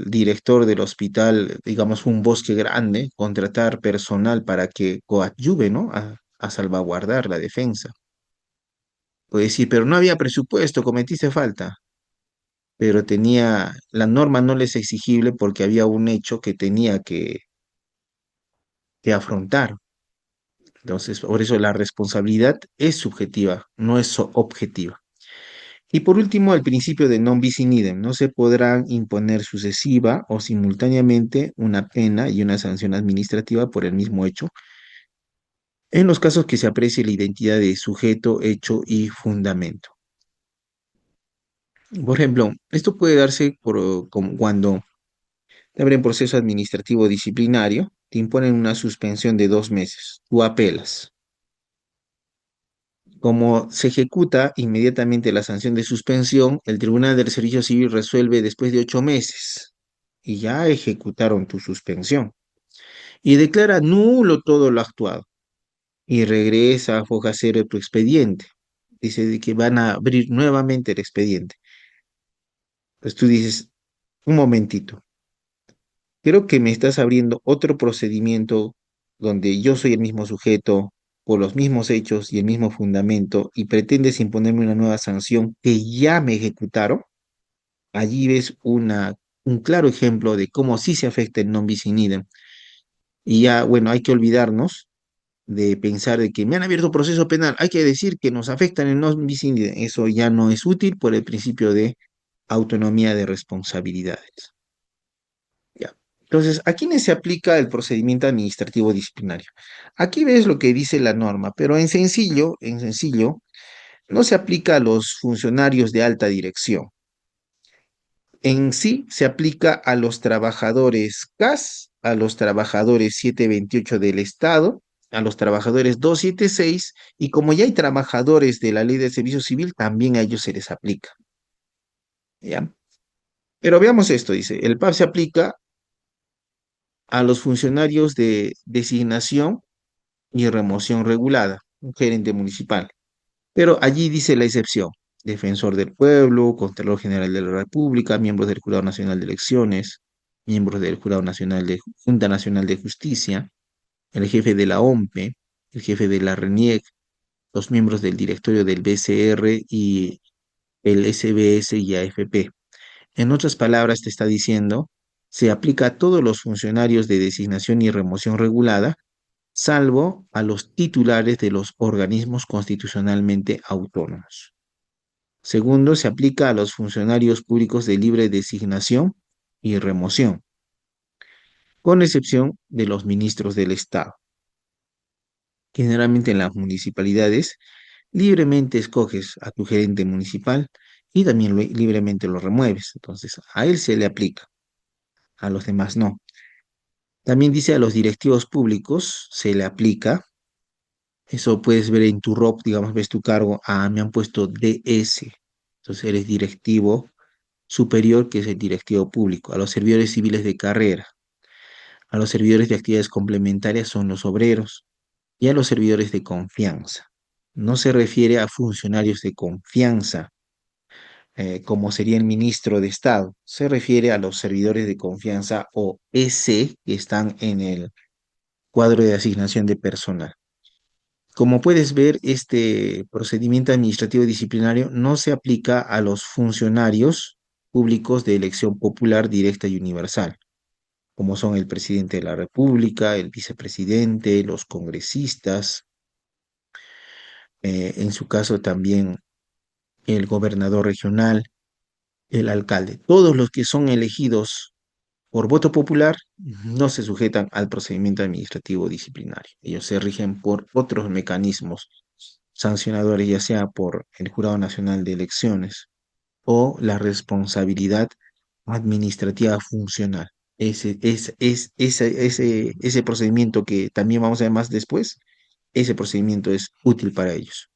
director del hospital, digamos, un bosque grande, contratar personal para que coadyuve, ¿no? A salvaguardar la defensa. Puede decir, pero no había presupuesto, cometiste falta. pero la norma no les es exigible porque había un hecho que tenía que afrontar. Entonces, por eso la responsabilidad es subjetiva, no es objetiva. Y por último, el principio de non bis in idem. No se podrán imponer sucesiva o simultáneamente una pena y una sanción administrativa por el mismo hecho, en los casos que se aprecie la identidad de sujeto, hecho y fundamento. Por ejemplo, esto puede darse como cuando te abren proceso administrativo disciplinario, te imponen una suspensión de 2 meses, tú apelas. Como se ejecuta inmediatamente la sanción de suspensión, el Tribunal del Servicio Civil resuelve después de 8 meses y ya ejecutaron tu suspensión y declara nulo todo lo actuado y regresa a foja cero tu expediente. Dice de que van a abrir nuevamente el expediente. Pues tú dices, un momentito, creo que me estás abriendo otro procedimiento donde yo soy el mismo sujeto por los mismos hechos y el mismo fundamento y pretendes imponerme una nueva sanción que ya me ejecutaron. Allí ves un claro ejemplo de cómo sí se afecta el non bis in idem. Y ya, bueno, hay que olvidarnos de pensar de que me han abierto proceso penal. Hay que decir que nos afectan el non bis in idem. Eso ya no es útil por el principio de autonomía de responsabilidades. Ya. Entonces, ¿a quiénes se aplica el procedimiento administrativo disciplinario? Aquí ves lo que dice la norma, pero en sencillo, no se aplica a los funcionarios de alta dirección. En sí se aplica a los trabajadores CAS, a los trabajadores 728 del Estado, a los trabajadores 276, y como ya hay trabajadores de la Ley de Servicio Civil, también a ellos se les aplica. ¿Ya? Pero veamos esto, dice, el PAB se aplica a los funcionarios de designación y remoción regulada, un gerente municipal. Pero allí dice la excepción, defensor del pueblo, Contralor General de la República, miembros del Jurado Nacional de Elecciones, miembros del Jurado Nacional de Junta Nacional de Justicia, el jefe de la OMPE, el jefe de la RENIEC, los miembros del directorio del BCR y el SBS y AFP. En otras palabras, te está diciendo, se aplica a todos los funcionarios de designación y remoción regulada, salvo a los titulares de los organismos constitucionalmente autónomos. Segundo, se aplica a los funcionarios públicos de libre designación y remoción, con excepción de los ministros del Estado. Generalmente en las municipalidades, libremente escoges a tu gerente municipal y también libremente lo remueves. Entonces, a él se le aplica, a los demás no. También dice a los directivos públicos se le aplica. Eso puedes ver en tu ROP, digamos, ves tu cargo. Ah, me han puesto DS. Entonces eres directivo superior, que es el directivo público. A los servidores civiles de carrera, a los servidores de actividades complementarias son los obreros y a los servidores de confianza. No se refiere a funcionarios de confianza, como sería el ministro de Estado. Se refiere a los servidores de confianza o EC que están en el cuadro de asignación de personal. Como puedes ver, este procedimiento administrativo disciplinario no se aplica a los funcionarios públicos de elección popular directa y universal, como son el presidente de la República, el vicepresidente, los congresistas, en su caso también el gobernador regional, el alcalde. Todos los que son elegidos por voto popular no se sujetan al procedimiento administrativo disciplinario. Ellos se rigen por otros mecanismos sancionadores, ya sea por el Jurado Nacional de Elecciones o la responsabilidad administrativa funcional. Ese procedimiento que también vamos a ver más después, ese procedimiento es útil para ellos.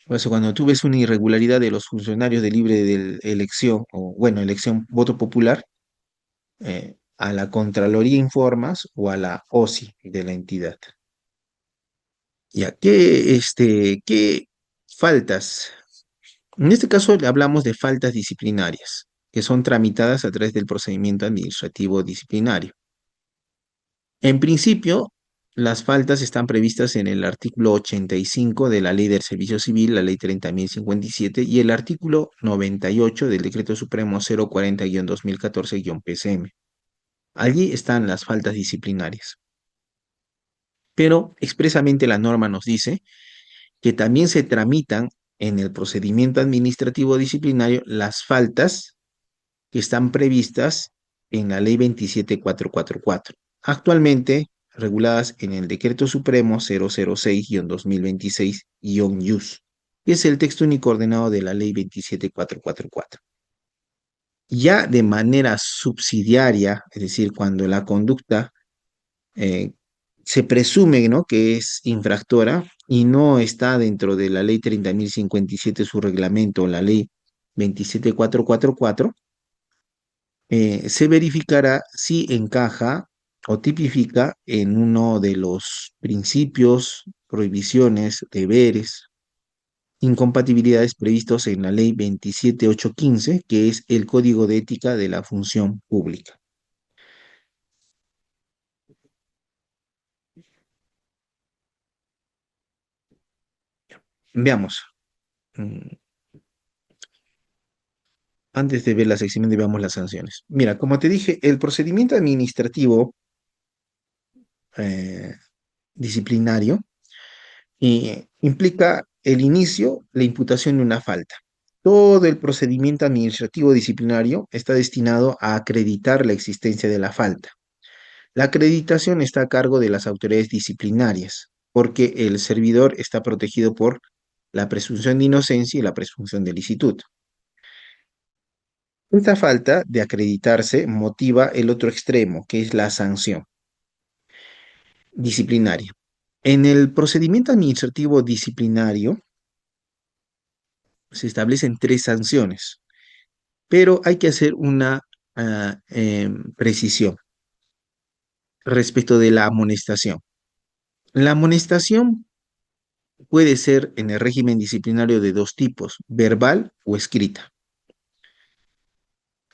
Por eso, cuando tú ves una irregularidad de los funcionarios de libre de elección, o bueno, elección voto popular, a la Contraloría informas o a la OSI de la entidad. Ya, ¿qué faltas? En este caso le hablamos de faltas disciplinarias, que son tramitadas a través del procedimiento administrativo disciplinario. En principio, Las faltas están previstas en el artículo 85 de la Ley del Servicio Civil, la Ley 30.057, y el artículo 98 del Decreto Supremo 040-2014-PCM. Allí están las faltas disciplinarias. Pero expresamente la norma nos dice que también se tramitan en el procedimiento administrativo disciplinario las faltas que están previstas en la Ley 27444, actualmente reguladas en el Decreto Supremo 006-2026-YUS, que es el texto único ordenado de la Ley 27444. Ya de manera subsidiaria, es decir, cuando la conducta eh, se presume, ¿no?, que es infractora y no está dentro de la Ley 30.057, su reglamento, o la Ley 27444, se verificará si encaja o tipifica en uno de los principios, prohibiciones, deberes, incompatibilidades previstos en la Ley 27815, que es el Código de Ética de la Función Pública. Veamos. mm, Antes de ver la sección, veamos las sanciones. Mira, como te dije, el procedimiento administrativo eh, disciplinario implica el inicio, la imputación de una falta. Todo el procedimiento administrativo disciplinario está destinado a acreditar la existencia de la falta. La acreditación está a cargo de las autoridades disciplinarias, porque el servidor está protegido por la presunción de inocencia y la presunción de licitud. Esta falta de acreditarse motiva el otro extremo, que es la sanción disciplinaria. En el procedimiento administrativo disciplinario se establecen tres sanciones, pero hay que hacer una precisión respecto de la amonestación. La amonestación puede ser en el régimen disciplinario de dos tipos, verbal o escrita.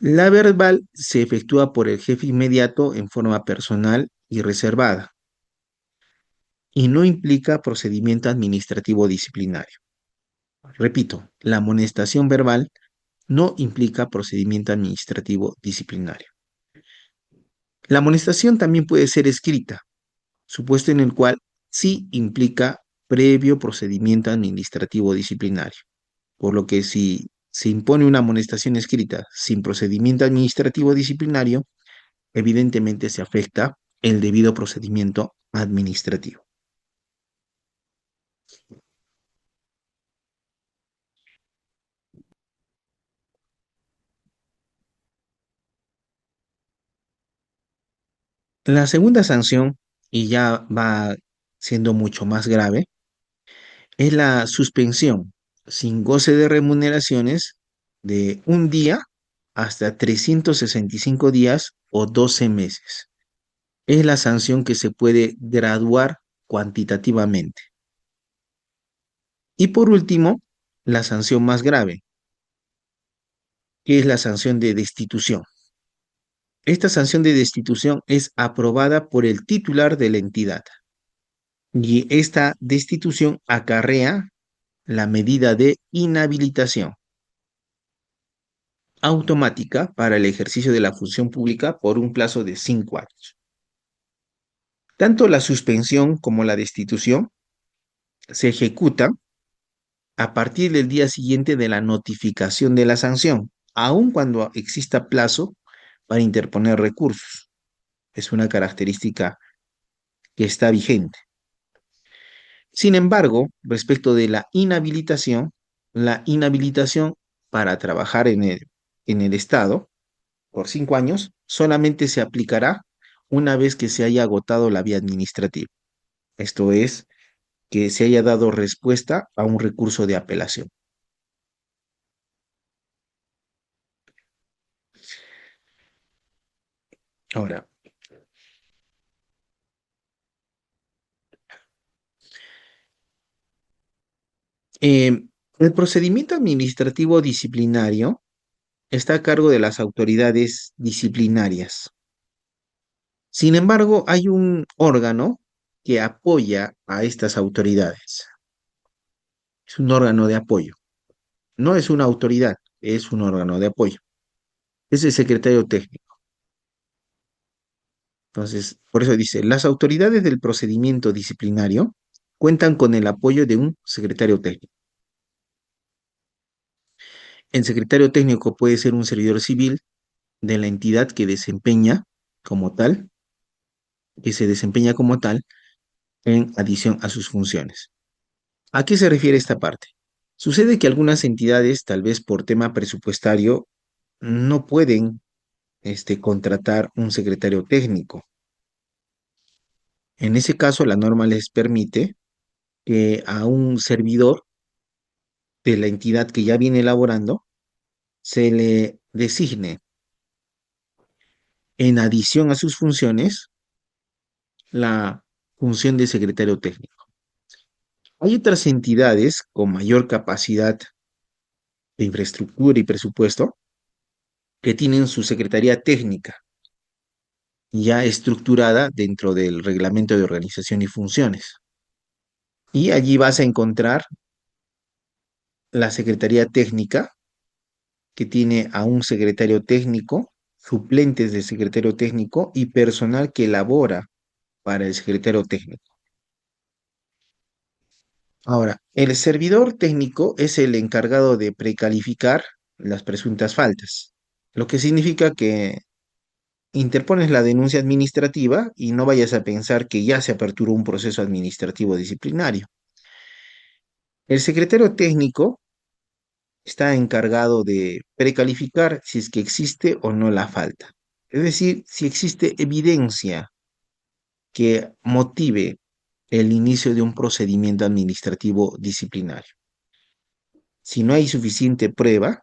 La verbal se efectúa por el jefe inmediato en forma personal y reservada y no implica procedimiento administrativo disciplinario. Repito, la amonestación verbal no implica procedimiento administrativo disciplinario. La amonestación también puede ser escrita, supuesto en el cual sí implica previo procedimiento administrativo disciplinario, por lo que si se impone una amonestación escrita sin procedimiento administrativo disciplinario, evidentemente se afecta el debido procedimiento administrativo. La segunda sanción, y ya va siendo mucho más grave, es la suspensión sin goce de remuneraciones de un día hasta 365 días o 12 meses. Es la sanción que se puede graduar cuantitativamente. Y por último, la sanción más grave, que es la sanción de destitución. Esta sanción de destitución es aprobada por el titular de la entidad y esta destitución acarrea la medida de inhabilitación automática para el ejercicio de la función pública por un plazo de 5 años. Tanto la suspensión como la destitución se ejecutan a partir del día siguiente de la notificación de la sanción, aun cuando exista plazo para interponer recursos. Es una característica que está vigente. Sin embargo, respecto de la inhabilitación para trabajar en el Estado por 5 años solamente se aplicará una vez que se haya agotado la vía administrativa. Esto es, que se haya dado respuesta a un recurso de apelación. Ahora, eh, el procedimiento administrativo disciplinario está a cargo de las autoridades disciplinarias. Sin embargo, hay un órgano que apoya a estas autoridades. Es un órgano de apoyo. No es una autoridad, es un órgano de apoyo. Es el secretario técnico. Entonces, por eso dice, las autoridades del procedimiento disciplinario cuentan con el apoyo de un secretario técnico. El secretario técnico puede ser un servidor civil de la entidad como tal, que se desempeña como tal en adición a sus funciones. ¿A qué se refiere esta parte? Sucede que algunas entidades, tal vez por tema presupuestario, no pueden contratar un secretario técnico. En ese caso, la norma les permite que a un servidor de la entidad que ya viene elaborando se le designe en adición a sus funciones la función de secretario técnico. Hay otras entidades con mayor capacidad de infraestructura y presupuesto que tienen su secretaría técnica ya estructurada dentro del reglamento de organización y funciones. Y allí vas a encontrar la secretaría técnica que tiene a un secretario técnico, suplentes de secretario técnico y personal que elabora para el secretario técnico. Ahora, el servidor técnico es el encargado de precalificar las presuntas faltas, lo que significa que interpones la denuncia administrativa y no vayas a pensar que ya se aperturó un proceso administrativo disciplinario. El secretario técnico está encargado de precalificar si es que existe o no la falta. Es decir, si existe evidencia que motive el inicio de un procedimiento administrativo disciplinario. Si no hay suficiente prueba,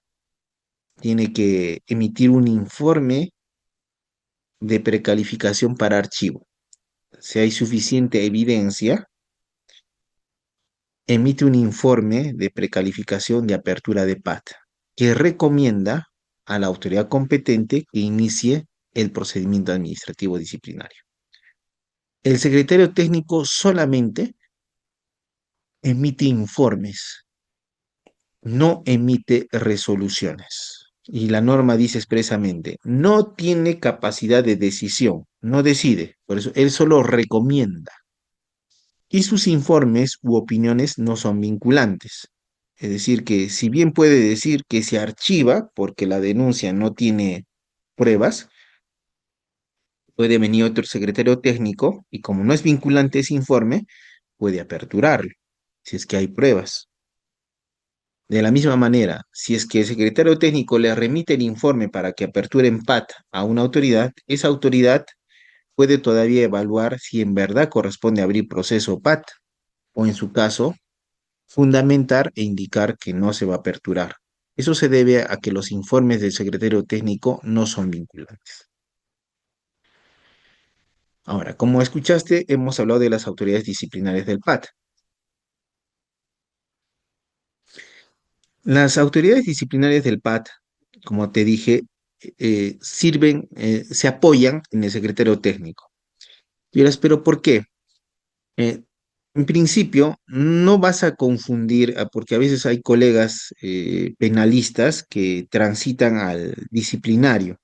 tiene que emitir un informe de precalificación para archivo. Si hay suficiente evidencia, emite un informe de precalificación de apertura de PAT que recomienda a la autoridad competente que inicie el procedimiento administrativo disciplinario. El secretario técnico solamente emite informes, no emite resoluciones. Y la norma dice expresamente, no tiene capacidad de decisión, no decide, por eso él solo recomienda. Y sus informes u opiniones no son vinculantes. Es decir, que si bien puede decir que se archiva porque la denuncia no tiene pruebas, puede venir otro secretario técnico y como no es vinculante ese informe, puede aperturarlo, si es que hay pruebas. De la misma manera, si es que el secretario técnico le remite el informe para que aperture en PAT a una autoridad, esa autoridad puede todavía evaluar si en verdad corresponde abrir proceso PAT o en su caso fundamentar e indicar que no se va a aperturar. Eso se debe a que los informes del secretario técnico no son vinculantes. Ahora, como escuchaste, hemos hablado de las autoridades disciplinarias del PAT. Las autoridades disciplinarias del PAT, como te dije, se apoyan en el secretario técnico. Dirás, pero ¿por qué? Eh, en principio, no vas a confundir, porque a veces hay colegas penalistas que transitan al disciplinario.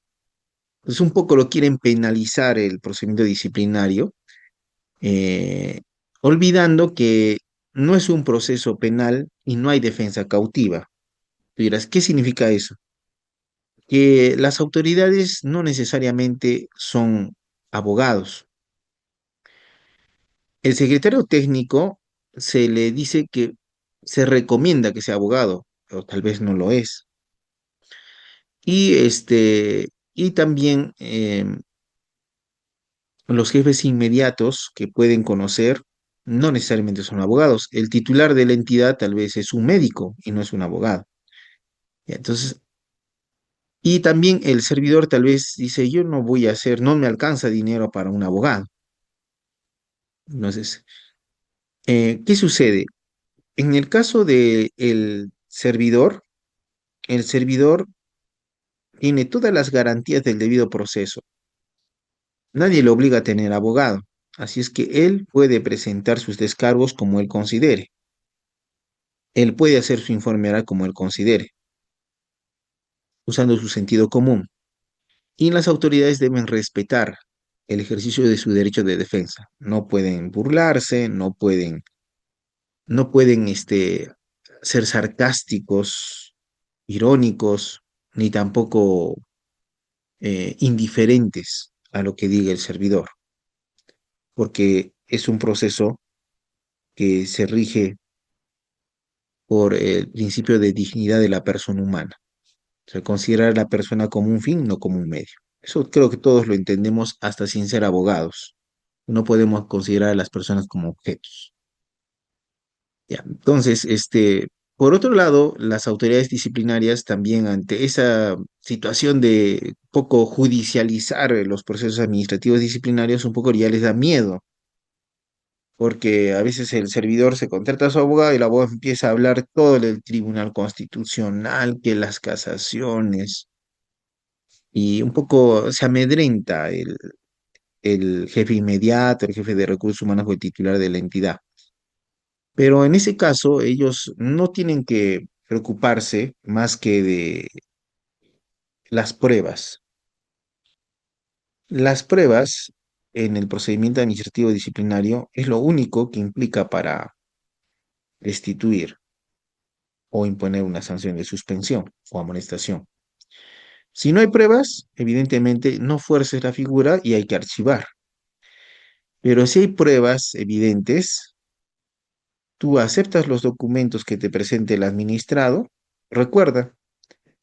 Pues un poco lo quieren penalizar el procedimiento disciplinario, eh, olvidando que no es un proceso penal y no hay defensa cautiva. Tú dirás, ¿qué significa eso? Que las autoridades no necesariamente son abogados. El secretario técnico se le dice que se recomienda que sea abogado, o tal vez no lo es. Y también los jefes inmediatos que pueden conocer no necesariamente son abogados. El titular de la entidad tal vez es un médico y no es un abogado. Entonces, y también el servidor tal vez dice, yo no voy a hacer, no me alcanza dinero para un abogado. Entonces, ¿qué sucede? En el caso del el servidor tiene todas las garantías del debido proceso. Nadie le obliga a tener abogado. Así es que él puede presentar sus descargos como él considere. Él puede hacer su informe oral como él considere, usando su sentido común. Y las autoridades deben respetar el ejercicio de su derecho de defensa. No pueden burlarse, no pueden ser sarcásticos, irónicos, ni tampoco indiferentes a lo que diga el servidor, porque es un proceso que se rige por el principio de dignidad de la persona humana. O sea, considerar a la persona como un fin, no como un medio. Eso creo que todos lo entendemos hasta sin ser abogados. No podemos considerar a las personas como objetos. Ya. Entonces, por otro lado, las autoridades disciplinarias también ante esa situación de poco judicializar los procesos administrativos disciplinarios, un poco ya les da miedo, porque a veces el servidor se contrata a su abogado y el abogado empieza a hablar todo del Tribunal Constitucional, que las casaciones, y un poco se amedrenta el jefe inmediato, el jefe de recursos humanos o el titular de la entidad. Pero en ese caso, ellos no tienen que preocuparse más que de las pruebas. Las pruebas en el procedimiento administrativo disciplinario es lo único que implica para destituir o imponer una sanción de suspensión o amonestación. Si no hay pruebas, evidentemente no fuerces la figura y hay que archivar. Pero si hay pruebas evidentes, tú aceptas los documentos que te presente el administrado. Recuerda,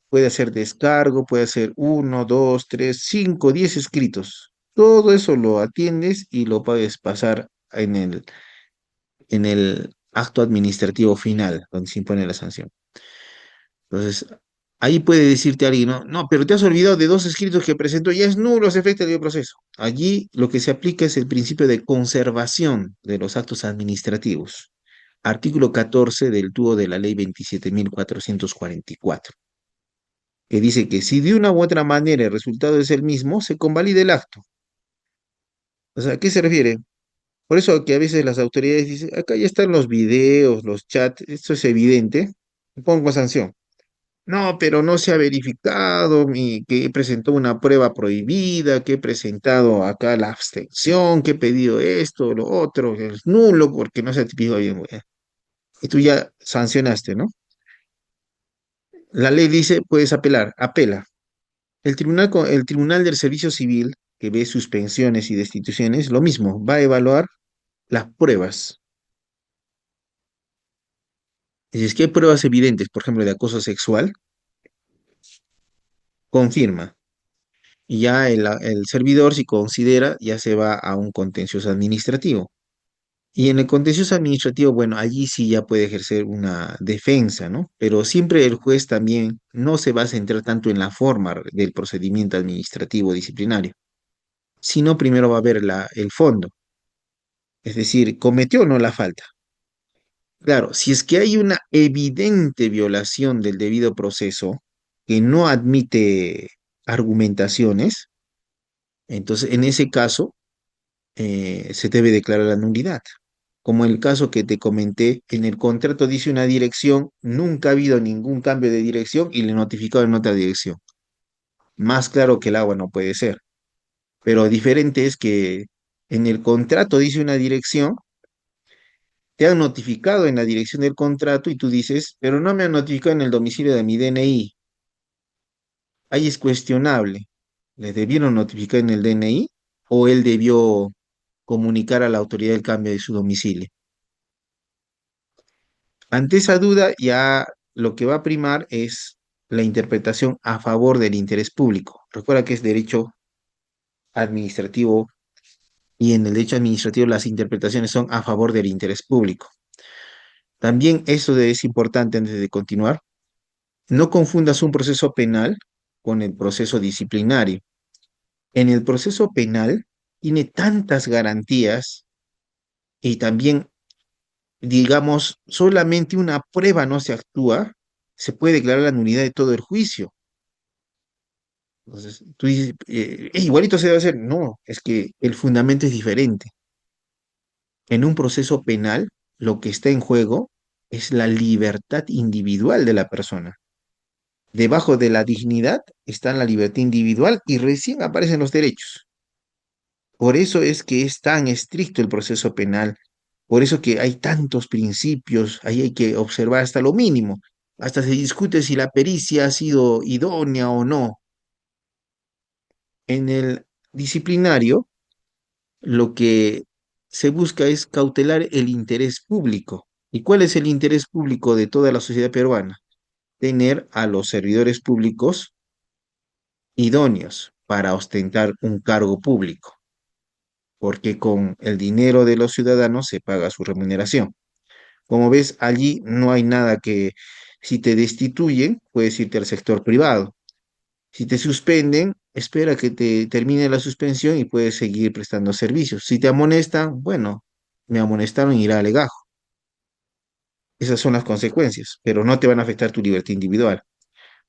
puede hacer descargo, puede hacer uno, dos, tres, cinco, 10 escritos. Todo eso lo atiendes y lo puedes pasar en el acto administrativo final, donde se impone la sanción. Entonces, ahí puede decirte alguien, no, no, pero te has olvidado de dos escritos que presentó, ya es nulo ese efecto del proceso. Allí lo que se aplica es el principio de conservación de los actos administrativos. Artículo 14 del TUO de la Ley 27.444, que dice que si de una u otra manera el resultado es el mismo, se convalida el acto. O sea, ¿a qué se refiere? Por eso que a veces las autoridades dicen, acá ya están los videos, los chats, esto es evidente, pongo sanción. No, pero no se ha verificado que he presentado una prueba prohibida, que he presentado acá la abstención, que he pedido esto, lo otro, es nulo porque no se ha tipizado bien. Bueno, y tú ya sancionaste, ¿no? La ley dice, puedes apelar, apela. El Tribunal del Servicio Civil, que ve suspensiones y destituciones, lo mismo, va a evaluar las pruebas. Y si es que hay pruebas evidentes, por ejemplo, de acoso sexual, confirma. Y ya el servidor, si considera, ya se va a un contencioso administrativo. Y en el contencioso administrativo, bueno, allí sí ya puede ejercer una defensa, ¿no? Pero siempre el juez también no se va a centrar tanto en la forma del procedimiento administrativo disciplinario, sino primero va a ver el fondo, es decir, cometió o no la falta. Claro, si es que hay una evidente violación del debido proceso que no admite argumentaciones, entonces en ese caso se debe declarar la nulidad. Como el caso que te comenté, en el contrato dice una dirección, nunca ha habido ningún cambio de dirección y le notificaron en otra dirección. Más claro que el agua no puede ser. Pero diferente es que en el contrato dice una dirección, te han notificado en la dirección del contrato y tú dices, pero no me han notificado en el domicilio de mi DNI. Ahí es cuestionable. ¿Le debieron notificar en el DNI o él debió comunicar a la autoridad el cambio de su domicilio? Ante esa duda, ya lo que va a primar es la interpretación a favor del interés público. Recuerda que es derecho administrativo y en el derecho administrativo las interpretaciones son a favor del interés público. También eso es importante antes de continuar. No confundas un proceso penal con el proceso disciplinario. En el proceso penal tiene tantas garantías y también, digamos, solamente una prueba no se actúa, se puede declarar la nulidad de todo el juicio. Entonces, tú dices, igualito se debe hacer. No, es que el fundamento es diferente. En un proceso penal, lo que está en juego es la libertad individual de la persona. Debajo de la dignidad está la libertad individual y recién aparecen los derechos. Por eso es que es tan estricto el proceso penal, por eso que hay tantos principios, ahí hay que observar hasta lo mínimo, hasta se discute si la pericia ha sido idónea o no. En el disciplinario, lo que se busca es cautelar el interés público. ¿Y cuál es el interés público de toda la sociedad peruana? Tener a los servidores públicos idóneos para ostentar un cargo público, porque con el dinero de los ciudadanos se paga su remuneración. Como ves, allí no hay nada que, si te destituyen, puedes irte al sector privado. Si te suspenden, espera que te termine la suspensión y puedes seguir prestando servicios. Si te amonestan, bueno, me amonestaron, irá a legajo. Esas son las consecuencias, pero no te van a afectar tu libertad individual.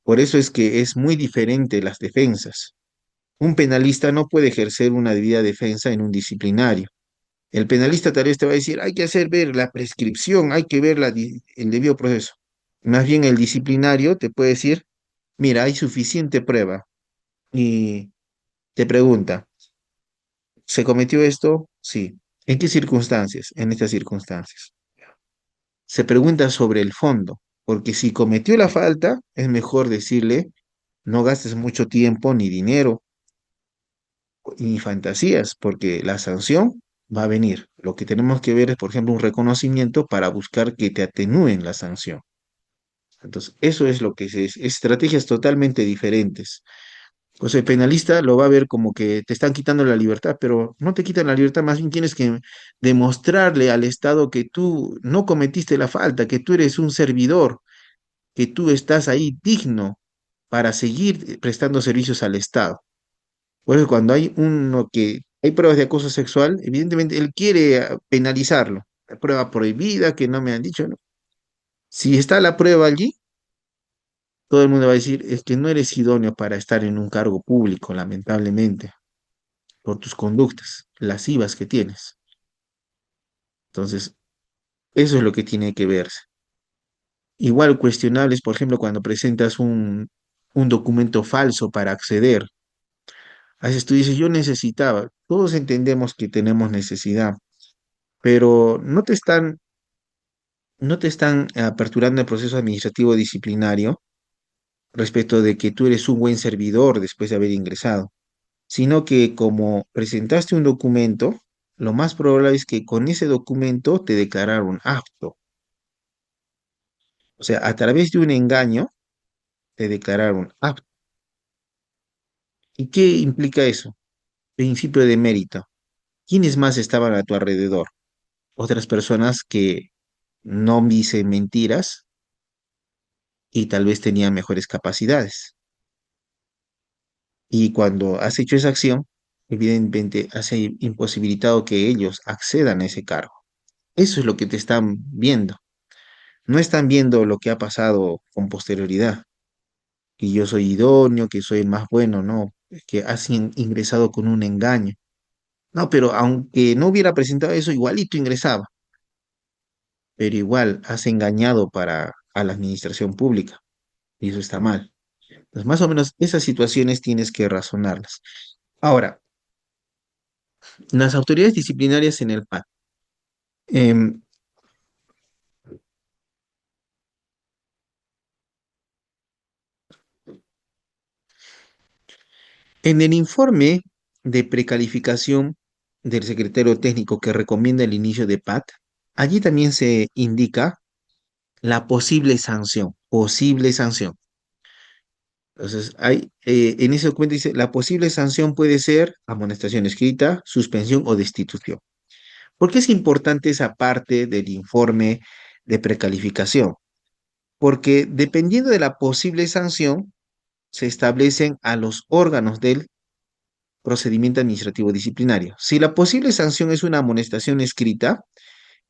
Por eso es que es muy diferente las defensas. Un penalista no puede ejercer una debida defensa en un disciplinario. El penalista tal vez te va a decir, hay que hacer ver la prescripción, hay que ver el debido proceso. Más bien el disciplinario te puede decir, mira, hay suficiente prueba. Y te pregunta, ¿se cometió esto? Sí. ¿En qué circunstancias? En estas circunstancias. Se pregunta sobre el fondo, porque si cometió la falta, es mejor decirle, no gastes mucho tiempo ni dinero ni fantasías, porque la sanción va a venir. Lo que tenemos que ver es, por ejemplo, un reconocimiento para buscar que te atenúen la sanción. Entonces, eso es lo que es estrategias totalmente diferentes. Pues el penalista lo va a ver como que te están quitando la libertad, pero no te quitan la libertad, más bien tienes que demostrarle al Estado que tú no cometiste la falta, que tú eres un servidor, que tú estás ahí digno para seguir prestando servicios al Estado. Por eso cuando hay uno que hay pruebas de acoso sexual, evidentemente él quiere penalizarlo. La prueba prohibida que no me han dicho, ¿no? Si está la prueba allí, todo el mundo va a decir, es que no eres idóneo para estar en un cargo público, lamentablemente, por tus conductas lascivas que tienes. Entonces, eso es lo que tiene que verse. Igual cuestionables, por ejemplo, cuando presentas un documento falso para acceder. A veces tú dices, yo necesitaba. Todos entendemos que tenemos necesidad, pero no te están aperturando el proceso administrativo disciplinario respecto de que tú eres un buen servidor después de haber ingresado, sino que como presentaste un documento, lo más probable es que con ese documento te declararon apto. O sea, a través de un engaño te declararon apto. ¿Y qué implica eso? Principio de mérito. ¿Quiénes más estaban a tu alrededor? Otras personas que no dicen mentiras y tal vez tenían mejores capacidades. Y cuando has hecho esa acción, evidentemente has imposibilitado que ellos accedan a ese cargo. Eso es lo que te están viendo. No están viendo lo que ha pasado con posterioridad, que yo soy idóneo, que soy el más bueno, no, es que has ingresado con un engaño. No, pero aunque no hubiera presentado eso, igualito ingresaba, pero igual has engañado para a la administración pública y eso está mal. Entonces, más o menos esas situaciones tienes que razonarlas. Ahora, las autoridades disciplinarias en el PAN. em, en el informe de precalificación del secretario técnico que recomienda el inicio de PAT, allí también se indica la posible sanción, posible sanción. Entonces, en ese documento dice, la posible sanción puede ser amonestación escrita, suspensión o destitución. ¿Por qué es importante esa parte del informe de precalificación? Porque dependiendo de la posible sanción, se establecen a los órganos del procedimiento administrativo disciplinario. Si la posible sanción es una amonestación escrita,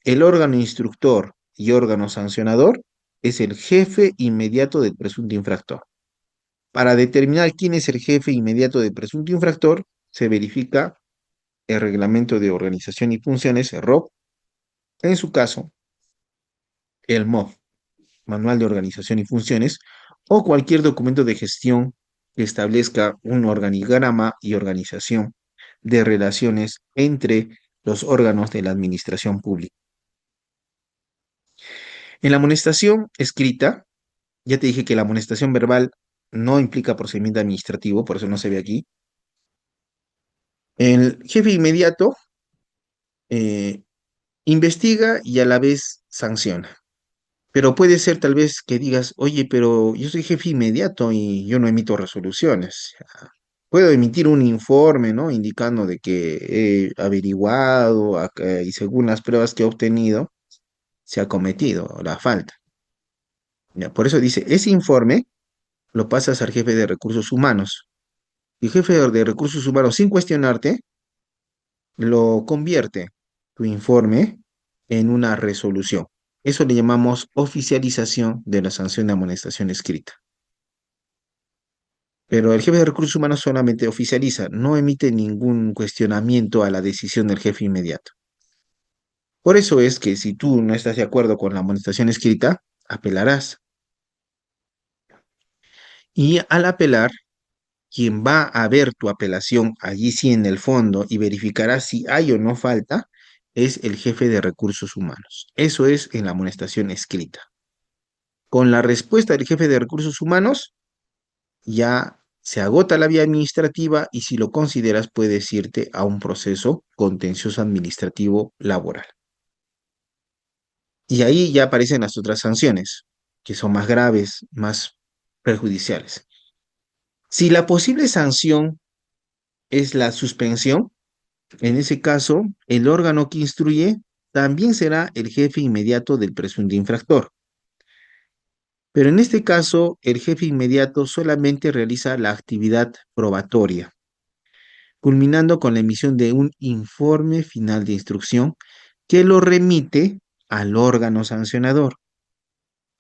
el órgano instructor y órgano sancionador es el jefe inmediato del presunto infractor. Para determinar quién es el jefe inmediato del presunto infractor, se verifica el reglamento de organización y funciones, ROP, En su caso, el MOF, Manual de Organización y Funciones, o cualquier documento de gestión que establezca un organigrama y organización de relaciones entre los órganos de la administración pública. En la amonestación escrita, ya te dije que la amonestación verbal no implica procedimiento administrativo, por eso no se ve aquí. El jefe inmediato eh, investiga y a la vez sanciona. Pero puede ser tal vez que digas, oye, pero yo soy jefe inmediato y yo no emito resoluciones. Puedo emitir un informe, ¿no? Indicando de que he averiguado y según las pruebas que he obtenido, se ha cometido la falta. Ya, por eso dice, ese informe lo pasas al jefe de recursos humanos. Y el jefe de recursos humanos, sin cuestionarte, lo convierte tu informe en una resolución. Eso le llamamos oficialización de la sanción de amonestación escrita. Pero el jefe de recursos humanos solamente oficializa, no emite ningún cuestionamiento a la decisión del jefe inmediato. Por eso es que si tú no estás de acuerdo con la amonestación escrita, apelarás. Y al apelar, quien va a ver tu apelación allí sí en el fondo y verificará si hay o no falta, es el jefe de recursos humanos. Eso es en la amonestación escrita. Con la respuesta del jefe de recursos humanos, ya se agota la vía administrativa y si lo consideras puedes irte a un proceso contencioso administrativo laboral. Y ahí ya aparecen las otras sanciones, que son más graves, más perjudiciales. Si la posible sanción es la suspensión, en ese caso, el órgano que instruye también será el jefe inmediato del presunto infractor. Pero en este caso, el jefe inmediato solamente realiza la actividad probatoria, culminando con la emisión de un informe final de instrucción que lo remite al órgano sancionador,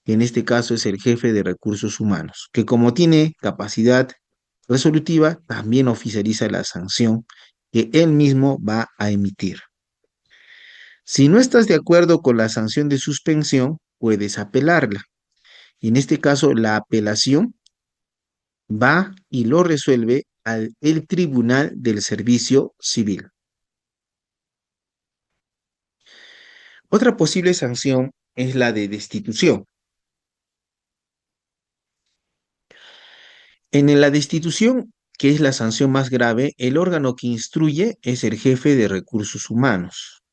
que en este caso es el jefe de recursos humanos, que como tiene capacidad resolutiva, también oficializa la sanción que él mismo va a emitir. Si no estás de acuerdo con la sanción de suspensión, puedes apelarla. Y en este caso, la apelación va y lo resuelve al el Tribunal del Servicio Civil. Otra posible sanción es la de destitución. En la destitución, que es la sanción más grave, el órgano que instruye es el jefe de recursos humanos.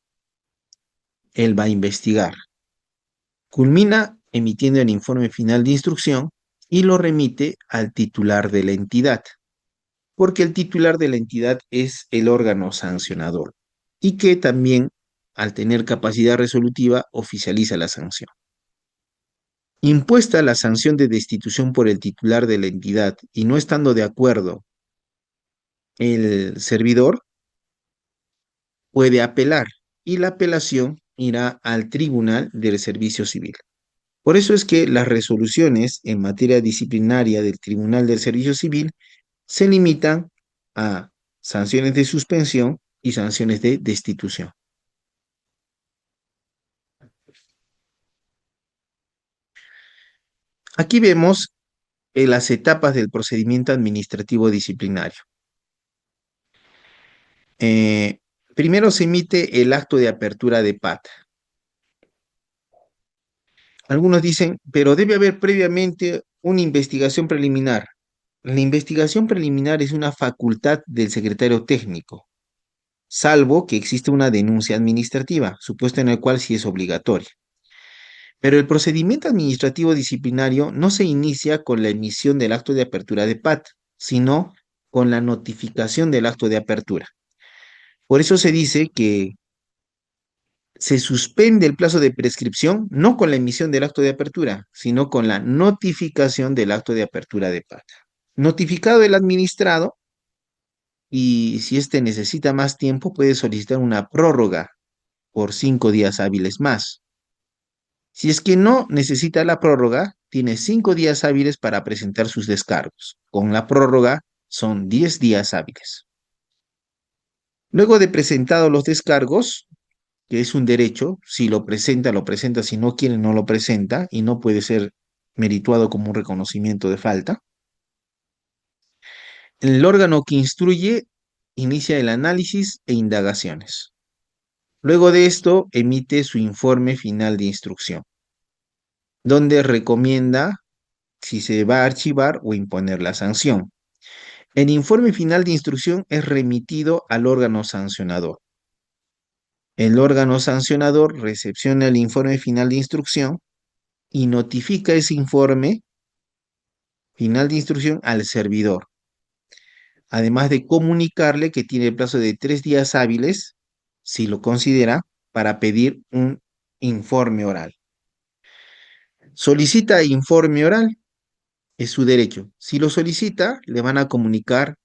Él va a investigar. Culmina emitiendo el informe final de instrucción y lo remite al titular de la entidad, porque el titular de la entidad es el órgano sancionador y que también, al tener capacidad resolutiva, oficializa la sanción. Impuesta la sanción de destitución por el titular de la entidad y no estando de acuerdo el servidor, puede apelar y la apelación irá al Tribunal del Servicio Civil. Por eso es que las resoluciones en materia disciplinaria del Tribunal del Servicio Civil se limitan a sanciones de suspensión y sanciones de destitución. Aquí vemos las etapas del procedimiento administrativo disciplinario. Eh, Primero se emite el acto de apertura de PAT. Algunos dicen, pero debe haber previamente una investigación preliminar. La investigación preliminar es una facultad del secretario técnico, salvo que existe una denuncia administrativa, supuesto en el cual sí es obligatoria. Pero el procedimiento administrativo disciplinario no se inicia con la emisión del acto de apertura de PAT, sino con la notificación del acto de apertura. Por eso se dice que se suspende el plazo de prescripción no con la emisión del acto de apertura, sino con la notificación del acto de apertura de PAT. Notificado el administrado y si éste necesita más tiempo, puede solicitar una prórroga por 5 días hábiles más. Si es que no necesita la prórroga, tiene 5 días hábiles para presentar sus descargos. Con la prórroga son 10 días hábiles. Luego de presentados los descargos, que es un derecho, si lo presenta, si no quiere, no lo presenta, y no puede ser merituado como un reconocimiento de falta. El órgano que instruye inicia el análisis e indagaciones. Luego de esto, emite su informe final de instrucción, donde recomienda si se va a archivar o imponer la sanción. El informe final de instrucción es remitido al órgano sancionador. El órgano sancionador recepciona el informe final de instrucción y notifica ese informe final de instrucción al servidor, además de comunicarle que tiene el plazo de 3 días hábiles, si lo considera, para pedir un informe oral. Solicita informe oral, es su derecho. Si lo solicita, le van a comunicar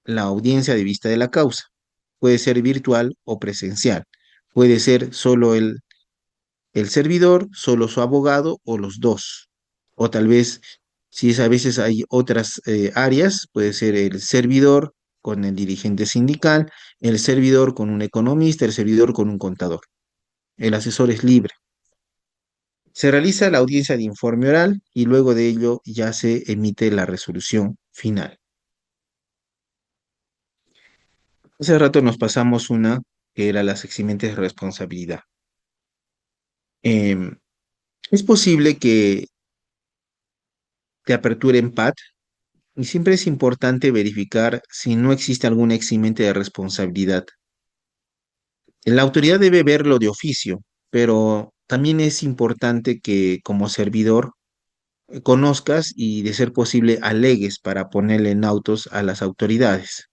la audiencia de vista de la causa. Puede ser virtual o presencial. Puede ser solo el servidor, solo su abogado o los dos. O tal vez, si es a veces hay otras áreas, puede ser el servidor con el dirigente sindical, el servidor con un economista, el servidor con un contador. El asesor es libre. Se realiza la audiencia de informe oral y luego de ello ya se emite la resolución final. Hace rato nos pasamos una que era las eximentes de responsabilidad. Em, es posible que te aperturen PAT y siempre es importante verificar si no existe alguna eximente de responsabilidad. La autoridad debe verlo de oficio, pero también es importante que como servidor conozcas y de ser posible alegues para ponerle en autos a las autoridades.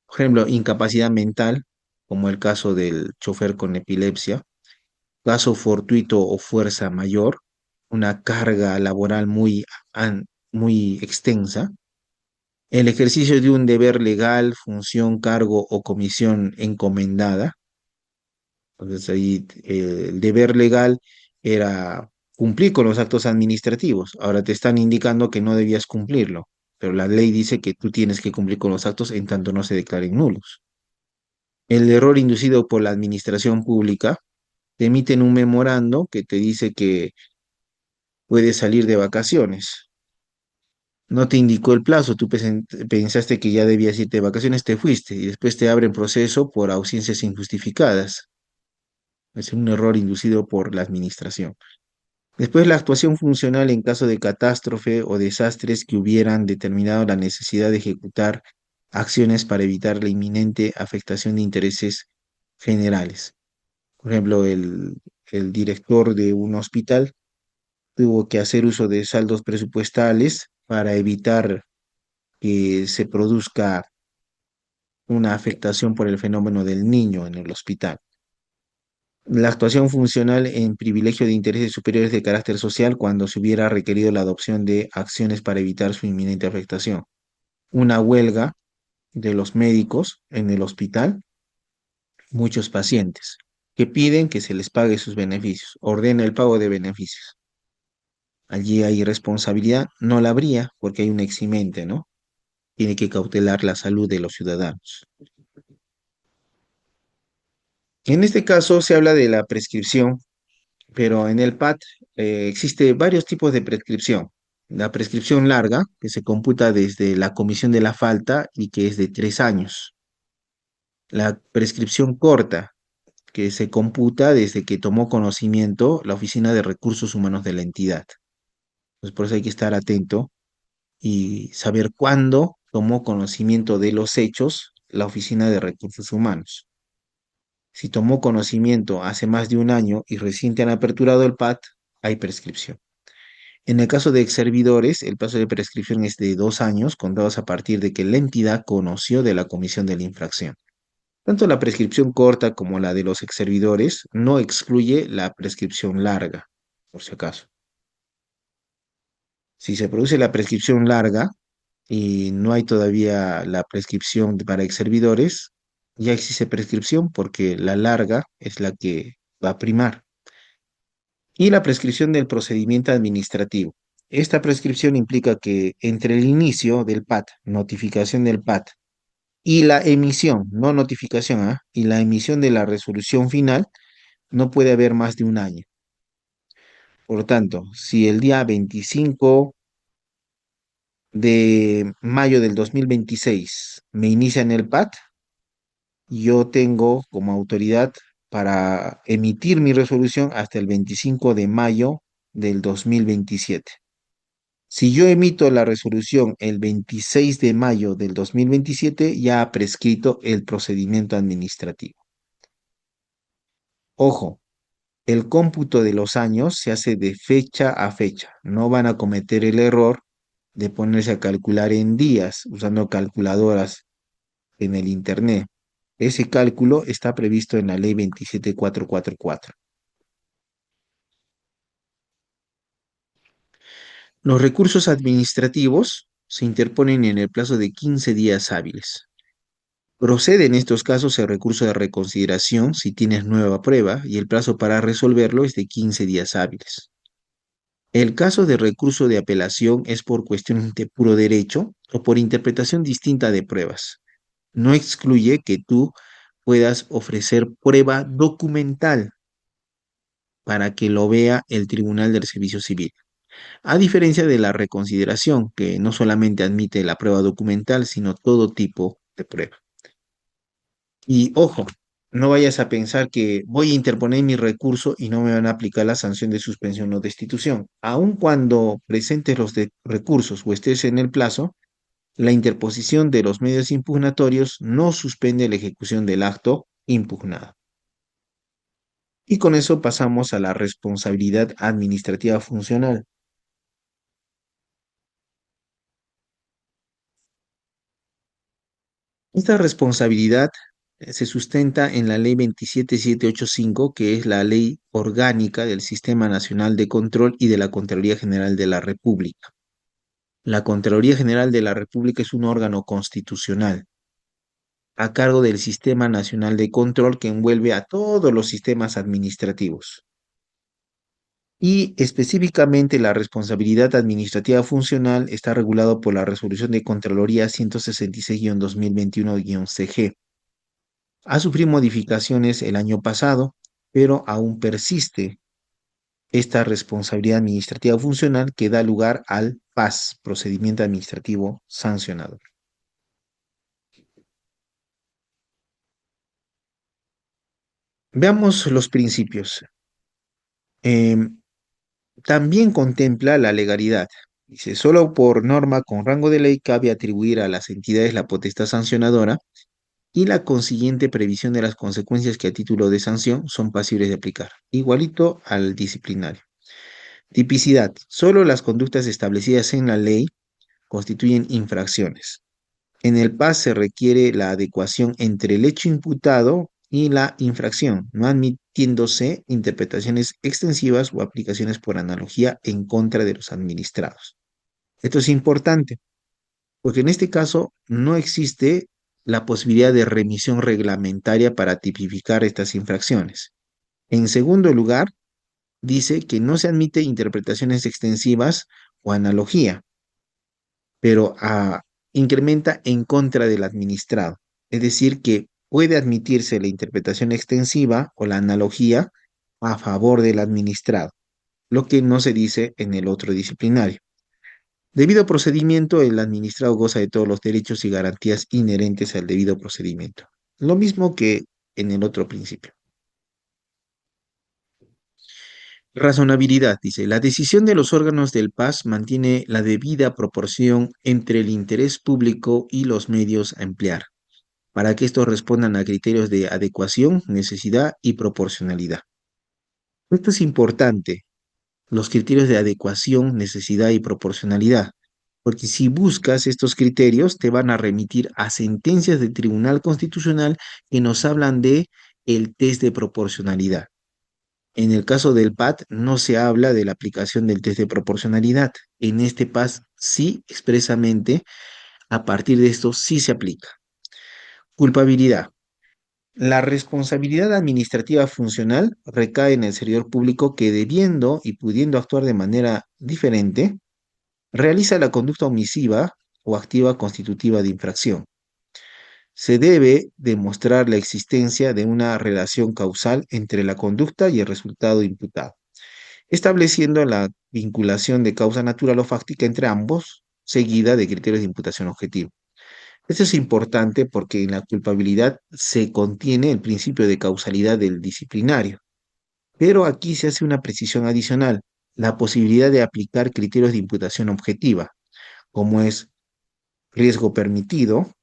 Por ejemplo, incapacidad mental, como el caso del chofer con epilepsia, caso fortuito o fuerza mayor, una carga laboral muy extensa, el ejercicio de un deber legal, función, cargo o comisión encomendada. Entonces ahí el deber legal era cumplir con los actos administrativos. Ahora te están indicando que no debías cumplirlo, pero la ley dice que tú tienes que cumplir con los actos en tanto no se declaren nulos. El error inducido por la administración pública, te emiten un memorando que te dice que puedes salir de vacaciones. No te indicó el plazo, tú pensaste que ya debías irte de vacaciones, te fuiste y después te abren proceso por ausencias injustificadas. Es un error inducido por la administración. Después, la actuación funcional en caso de catástrofe o desastres que hubieran determinado la necesidad de ejecutar acciones para evitar la inminente afectación de intereses generales. Por ejemplo, el director de un hospital tuvo que hacer uso de saldos presupuestales para evitar que se produzca una afectación por el fenómeno del niño en el hospital. La actuación funcional en privilegio de intereses superiores de carácter social cuando se hubiera requerido la adopción de acciones para evitar su inminente afectación. Una huelga de los médicos en el hospital, muchos pacientes que piden que se les pague sus beneficios, ordena el pago de beneficios. Allí hay responsabilidad, no la habría porque hay un eximente, ¿no? Tiene que cautelar la salud de los ciudadanos. En este caso se habla de la prescripción, pero en el PAT existe varios tipos de prescripción. La prescripción larga, que se computa desde la comisión de la falta y que es de 3 años. La prescripción corta, que se computa desde que tomó conocimiento la Oficina de Recursos Humanos de la entidad. Pues por eso hay que estar atento y saber cuándo tomó conocimiento de los hechos la Oficina de Recursos Humanos. Si tomó conocimiento hace más de un año y recién te han aperturado el PAT, hay prescripción. En el caso de exservidores, el plazo de prescripción es de 2 años, contados a partir de que la entidad conoció de la comisión de la infracción. Tanto la prescripción corta como la de los exservidores no excluye la prescripción larga, por si acaso. Si se produce la prescripción larga y no hay todavía la prescripción para exservidores, ya existe prescripción porque la larga es la que va a primar. Y la prescripción del procedimiento administrativo. Esta prescripción implica que entre el inicio del PAT, notificación del PAT, Y la emisión, no notificación, y la emisión de la resolución final no puede haber más de un año. Por lo tanto, si el día 25 de mayo del 2026 me inician el PAT, yo tengo como autoridad para emitir mi resolución hasta el 25 de mayo del 2027. Si yo emito la resolución el 26 de mayo del 2027, ya ha prescrito el procedimiento administrativo. Ojo, el cómputo de los años se hace de fecha a fecha. No van a cometer el error de ponerse a calcular en días usando calculadoras en el Internet. Ese cálculo está previsto en la ley 27444. Los recursos administrativos se interponen en el plazo de 15 días hábiles. Procede en estos casos el recurso de reconsideración si tienes nueva prueba y el plazo para resolverlo es de 15 días hábiles. El caso de recurso de apelación es por cuestiones de puro derecho o por interpretación distinta de pruebas. No excluye que tú puedas ofrecer prueba documental para que lo vea el Tribunal del Servicio Civil. A diferencia de la reconsideración, que no solamente admite la prueba documental, sino todo tipo de prueba. Y ojo, no vayas a pensar que voy a interponer mi recurso y no me van a aplicar la sanción de suspensión o destitución. Aun cuando presentes los recursos o estés en el plazo, la interposición de los medios impugnatorios no suspende la ejecución del acto impugnado. Y con eso pasamos a la responsabilidad administrativa funcional. Esta responsabilidad se sustenta en la ley 27785, que es la ley orgánica del Sistema Nacional de Control y de la Contraloría General de la República. La Contraloría General de la República es un órgano constitucional a cargo del Sistema Nacional de Control que envuelve a todos los sistemas administrativos. Y específicamente la responsabilidad administrativa funcional está regulado por la Resolución de Contraloría 166-2021-CG. Ha sufrido modificaciones el año pasado, pero aún persiste esta responsabilidad administrativa funcional que da lugar al PAS, procedimiento administrativo sancionador. Veamos los principios. Em, También contempla la legalidad. Dice, solo por norma con rango de ley cabe atribuir a las entidades la potestad sancionadora y la consiguiente previsión de las consecuencias que a título de sanción son pasibles de aplicar, igualito al disciplinario. Tipicidad. Solo las conductas establecidas en la ley constituyen infracciones. En el PAS se requiere la adecuación entre el hecho imputado y la infracción, no admitiéndose interpretaciones extensivas o aplicaciones por analogía en contra de los administrados. Esto es importante, porque en este caso no existe la posibilidad de remisión reglamentaria para tipificar estas infracciones. En segundo lugar, dice que no se admite interpretaciones extensivas o analogía, pero incrementa en contra del administrado. Es decir, que puede admitirse la interpretación extensiva o la analogía a favor del administrado, lo que no se dice en el otro disciplinario. Debido procedimiento, el administrado goza de todos los derechos y garantías inherentes al debido procedimiento. Lo mismo que en el otro principio. Razonabilidad, dice, la decisión de los órganos del PAS mantiene la debida proporción entre el interés público y los medios a emplear, para que estos respondan a criterios de adecuación, necesidad y proporcionalidad. Esto es importante, los criterios de adecuación, necesidad y proporcionalidad, porque si buscas estos criterios te van a remitir a sentencias del Tribunal Constitucional que nos hablan de el test de proporcionalidad. En el caso del PAT no se habla de la aplicación del test de proporcionalidad. En este PAS sí, expresamente, a partir de esto sí se aplica. Culpabilidad. La responsabilidad administrativa funcional recae en el servidor público que, debiendo y pudiendo actuar de manera diferente, realiza la conducta omisiva o activa constitutiva de infracción. Se debe demostrar la existencia de una relación causal entre la conducta y el resultado imputado, estableciendo la vinculación de causa natural o fáctica entre ambos, seguida de criterios de imputación objetivo. Esto es importante porque en la culpabilidad se contiene el principio de causalidad del disciplinario, pero aquí se hace una precisión adicional, la posibilidad de aplicar criterios de imputación objetiva, como es riesgo permitido,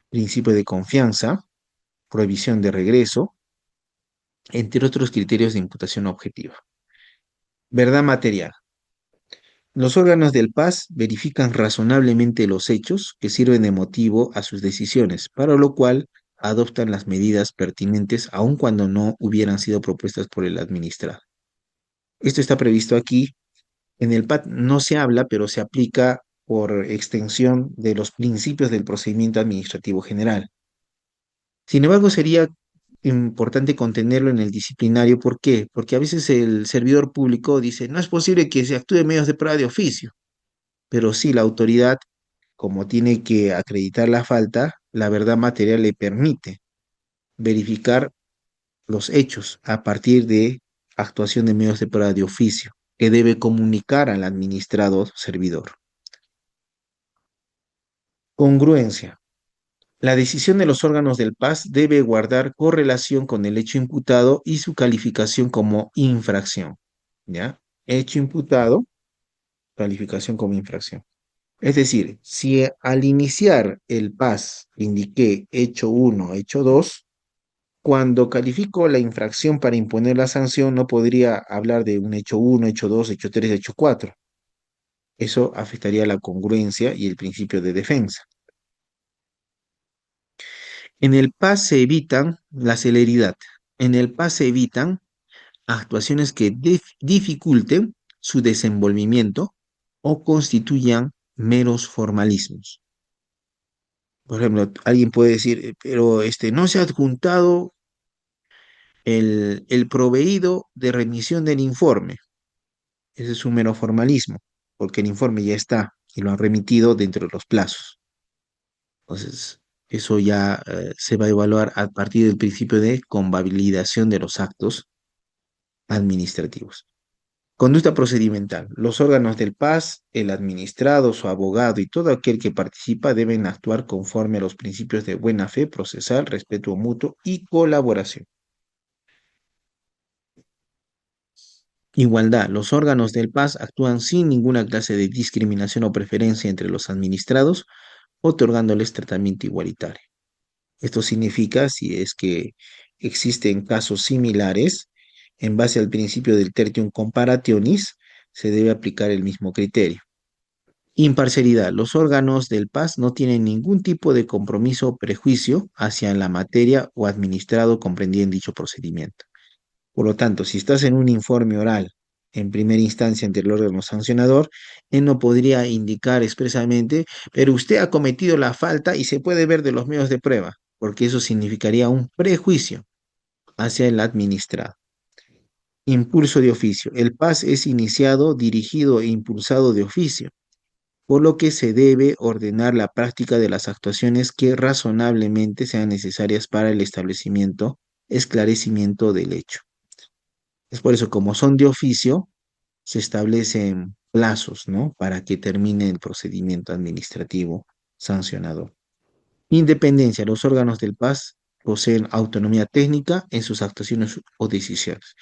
principio de confianza, prohibición de regreso, entre otros criterios de imputación objetiva. Verdad material. Los órganos del PAS verifican razonablemente los hechos que sirven de motivo a sus decisiones, para lo cual adoptan las medidas pertinentes aun cuando no hubieran sido propuestas por el administrado. Esto está previsto aquí. En el PAT no se habla, pero se aplica por extensión de los principios del procedimiento administrativo general. Sin embargo, sería importante contenerlo en el disciplinario. ¿Por qué? Porque a veces el servidor público dice, no es posible que se actúe en medios de prueba de oficio, pero sí la autoridad, como tiene que acreditar la falta, la verdad material le permite verificar los hechos a partir de actuación de medios de prueba de oficio, que debe comunicar al administrado servidor. Congruencia. La decisión de los órganos del PAS debe guardar correlación con el hecho imputado y su calificación como infracción. ¿Ya? Hecho imputado, calificación como infracción. Es decir, si al iniciar el PAS indiqué hecho 1, hecho 2, cuando califico la infracción para imponer la sanción, no podría hablar de un hecho 1, hecho 2, hecho 3, hecho 4. Eso afectaría la congruencia y el principio de defensa. En el PAS se evitan la celeridad. En el PAS se evitan actuaciones que dificulten su desenvolvimiento o constituyan meros formalismos. Por ejemplo, alguien puede decir, pero no se ha adjuntado el proveído de remisión del informe. Ese es un mero formalismo, porque el informe ya está y lo han remitido dentro de los plazos. Entonces, eso ya se va a evaluar a partir del principio de convalidación de los actos administrativos. Conducta procedimental. Los órganos del PAS, el administrado, su abogado y todo aquel que participa deben actuar conforme a los principios de buena fe procesal, respeto mutuo y colaboración. Igualdad. Los órganos del PAS actúan sin ninguna clase de discriminación o preferencia entre los administrados, otorgándoles tratamiento igualitario. Esto significa, si es que existen casos similares, en base al principio del tertium comparationis, se debe aplicar el mismo criterio. Imparcialidad. Los órganos del PAS no tienen ningún tipo de compromiso o prejuicio hacia la materia o administrado comprendida en dicho procedimiento. Por lo tanto, si estás en un informe oral en primera instancia ante el órgano sancionador, él no podría indicar expresamente, pero usted ha cometido la falta y se puede ver de los medios de prueba, porque eso significaría un prejuicio hacia el administrado. Impulso de oficio. El PAS es iniciado, dirigido e impulsado de oficio, por lo que se debe ordenar la práctica de las actuaciones que razonablemente sean necesarias para el establecimiento, esclarecimiento del hecho. Es por eso, como son de oficio, se establecen plazos, ¿no? Para que termine el procedimiento administrativo sancionador. Independencia. Los órganos del PAS poseen autonomía técnica en sus actuaciones o decisiones.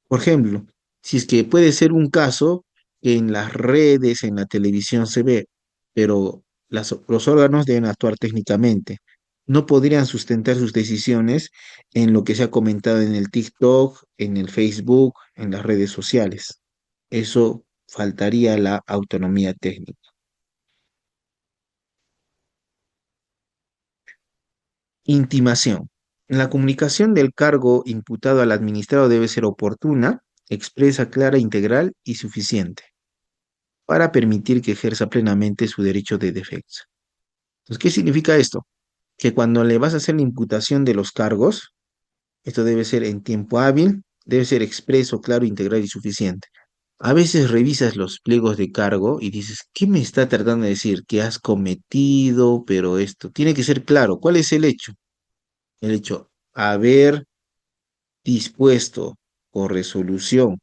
Por ejemplo, si es que puede ser un caso que en las redes, en la televisión se ve, pero los órganos deben actuar técnicamente. No podrían sustentar sus decisiones en lo que se ha comentado en el TikTok, en el Facebook, en las redes sociales. Eso faltaría la autonomía técnica. Intimación. La comunicación del cargo imputado al administrado debe ser oportuna, expresa, clara, integral y suficiente para permitir que ejerza plenamente su derecho de defensa. Entonces, ¿qué significa esto? Que cuando le vas a hacer la imputación de los cargos, esto debe ser en tiempo hábil, debe ser expreso, claro, integral y suficiente. A veces revisas los pliegos de cargo y dices, ¿qué me está tratando de decir? Que has cometido, pero esto. Tiene que ser claro. ¿Cuál es el hecho? El hecho, haber dispuesto por resolución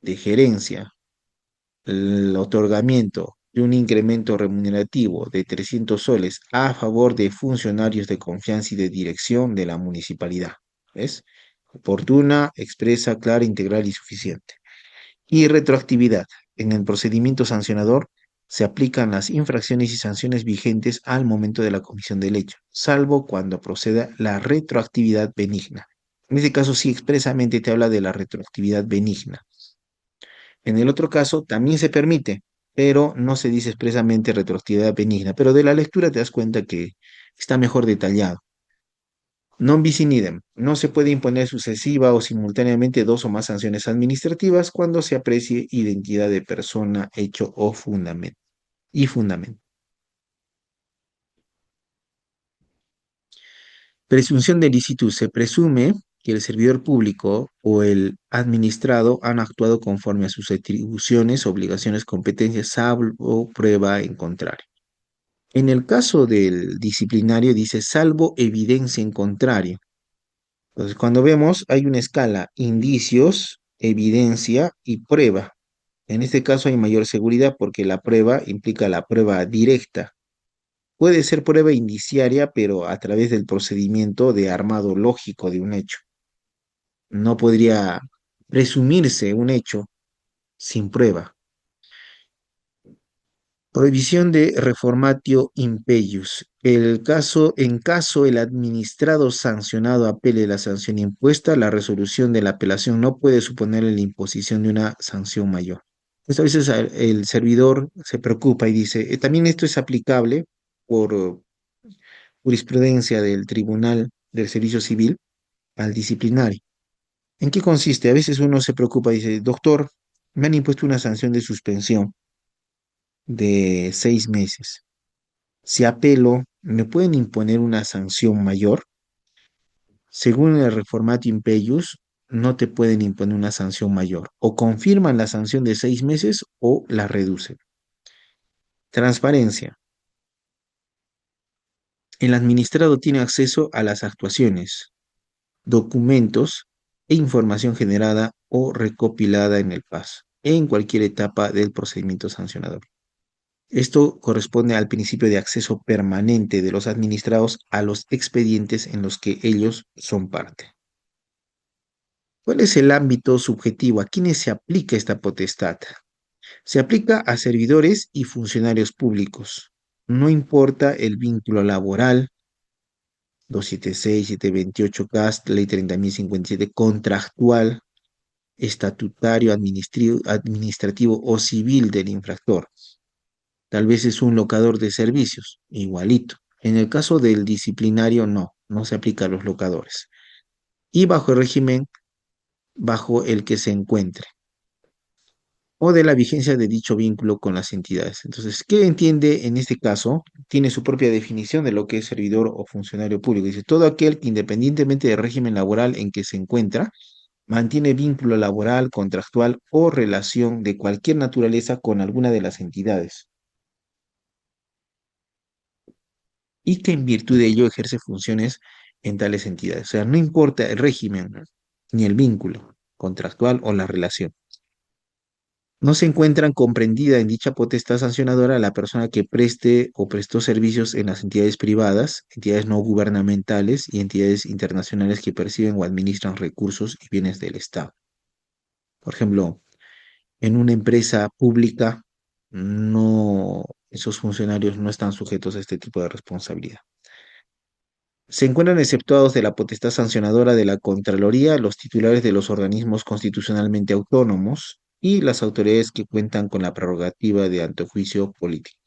de gerencia el otorgamiento de un incremento remunerativo de 300 soles a favor de funcionarios de confianza y de dirección de la municipalidad. ¿Ves? Oportuna, expresa, clara, integral y suficiente. Y retroactividad. En el procedimiento sancionador se aplican las infracciones y sanciones vigentes al momento de la comisión del hecho, salvo cuando proceda la retroactividad benigna. En este caso sí expresamente te habla de la retroactividad benigna. En el otro caso también se permite, pero no se dice expresamente retroactividad benigna, pero de la lectura te das cuenta que está mejor detallado. Non bis in idem. No se puede imponer sucesiva o simultáneamente dos o más sanciones administrativas cuando se aprecie identidad de persona, hecho o fundamento. Y fundamento. Presunción de licitud. Se presume que el servidor público o el administrado han actuado conforme a sus atribuciones, obligaciones, competencias, salvo prueba en contrario. En el caso del disciplinario dice salvo evidencia en contrario. Entonces, cuando vemos, hay una escala, indicios, evidencia y prueba. En este caso hay mayor seguridad porque la prueba implica la prueba directa. Puede ser prueba indiciaria, pero a través del procedimiento de armado lógico de un hecho. No podría presumirse un hecho sin prueba. Prohibición de reformatio impeius. En caso el administrado sancionado apele la sanción impuesta, la resolución de la apelación no puede suponer la imposición de una sanción mayor. Pues a veces el servidor se preocupa y dice, también esto es aplicable por jurisprudencia del Tribunal del Servicio Civil al disciplinario. ¿En qué consiste? A veces uno se preocupa y dice, doctor, me han impuesto una sanción de suspensión de 6 meses. Si apelo, ¿me pueden imponer una sanción mayor? Según el Reformatio Impeius, no te pueden imponer una sanción mayor. O confirman la sanción de 6 meses o la reducen. Transparencia. El administrado tiene acceso a las actuaciones, documentos e información generada o recopilada en el paso, en cualquier etapa del procedimiento sancionador. Esto corresponde al principio de acceso permanente de los administrados a los expedientes en los que ellos son parte. ¿Cuál es el ámbito subjetivo? ¿A quiénes se aplica esta potestad? Se aplica a servidores y funcionarios públicos. No importa el vínculo laboral, 276, 728 CAST, Ley 30.057, contractual, estatutario, administrativo o civil del infractor. Tal vez es un locador de servicios, igualito. En el caso del disciplinario, no se aplica a los locadores. Y bajo el régimen bajo el que se encuentre, o de la vigencia de dicho vínculo con las entidades. Entonces, ¿qué entiende en este caso? Tiene su propia definición de lo que es servidor o funcionario público. Dice, todo aquel que independientemente del régimen laboral en que se encuentra, mantiene vínculo laboral, contractual o relación de cualquier naturaleza con alguna de las entidades y que en virtud de ello ejerce funciones en tales entidades. O sea, no importa el régimen ni el vínculo contractual o la relación. No se encuentran comprendida en dicha potestad sancionadora la persona que preste o prestó servicios en las entidades privadas, entidades no gubernamentales y entidades internacionales que perciben o administran recursos y bienes del Estado. Por ejemplo, en una empresa pública, esos funcionarios no están sujetos a este tipo de responsabilidad. Se encuentran exceptuados de la potestad sancionadora de la Contraloría los titulares de los organismos constitucionalmente autónomos y las autoridades que cuentan con la prerrogativa de antejuicio político.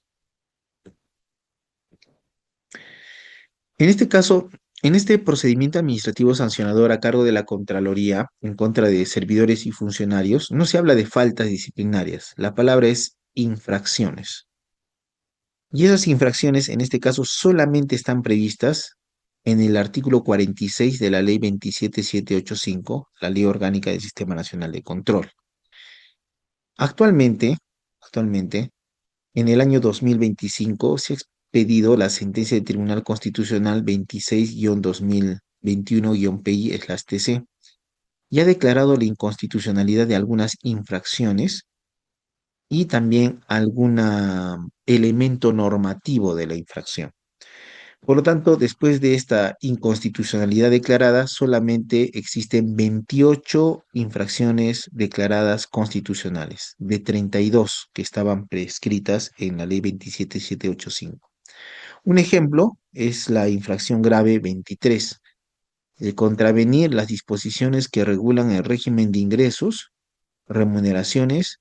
En este caso, en este procedimiento administrativo sancionador a cargo de la Contraloría en contra de servidores y funcionarios, no se habla de faltas disciplinarias, la palabra es infracciones. Y esas infracciones, en este caso, solamente están previstas en el artículo 46 de la Ley 27785, la Ley Orgánica del Sistema Nacional de Control. Actualmente, actualmente, en el año 2025 se ha expedido la sentencia del Tribunal Constitucional 26-2021-PI/TC y ha declarado la inconstitucionalidad de algunas infracciones y también algún elemento normativo de la infracción. Por lo tanto, después de esta inconstitucionalidad declarada, solamente existen 28 infracciones declaradas constitucionales, de 32 que estaban prescritas en la ley 27785. Un ejemplo es la infracción grave 23, de contravenir las disposiciones que regulan el régimen de ingresos, remuneraciones,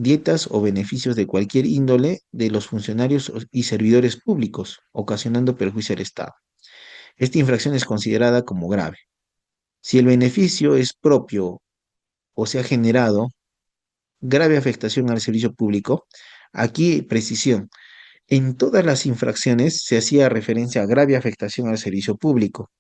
dietas o beneficios de cualquier índole de los funcionarios y servidores públicos, ocasionando perjuicio al Estado. Esta infracción es considerada como grave. Si el beneficio es propio o se ha generado grave afectación al servicio público, aquí precisión. En todas las infracciones se hacía referencia a grave afectación al servicio público.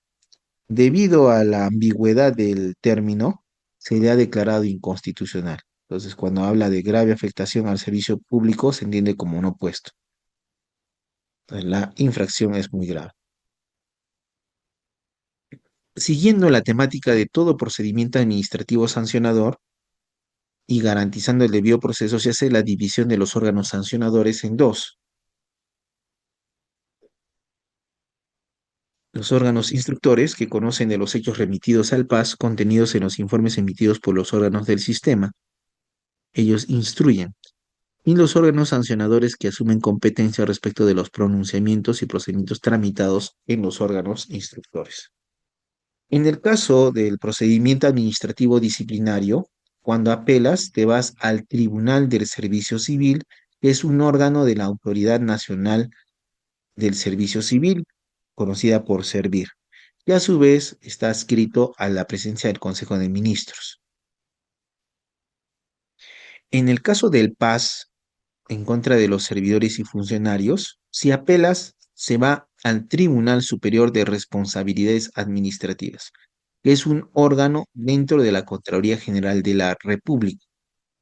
Debido a la ambigüedad del término, se le ha declarado inconstitucional. Entonces, cuando habla de grave afectación al servicio público, se entiende como un opuesto. Entonces, la infracción es muy grave. Siguiendo la temática de todo procedimiento administrativo sancionador y garantizando el debido proceso, se hace la división de los órganos sancionadores en dos. Los órganos instructores, que conocen de los hechos remitidos al PAS contenidos en los informes emitidos por los órganos del sistema. Ellos instruyen. Y los órganos sancionadores que asumen competencia respecto de los pronunciamientos y procedimientos tramitados en los órganos instructores. En el caso del procedimiento administrativo disciplinario, cuando apelas, te vas al Tribunal del Servicio Civil, que es un órgano de la Autoridad Nacional del Servicio Civil, conocida por Servir, y a su vez está adscrito a la presencia del Consejo de Ministros. En el caso del PAS, en contra de los servidores y funcionarios, si apelas, se va al Tribunal Superior de Responsabilidades Administrativas, que es un órgano dentro de la Contraloría General de la República,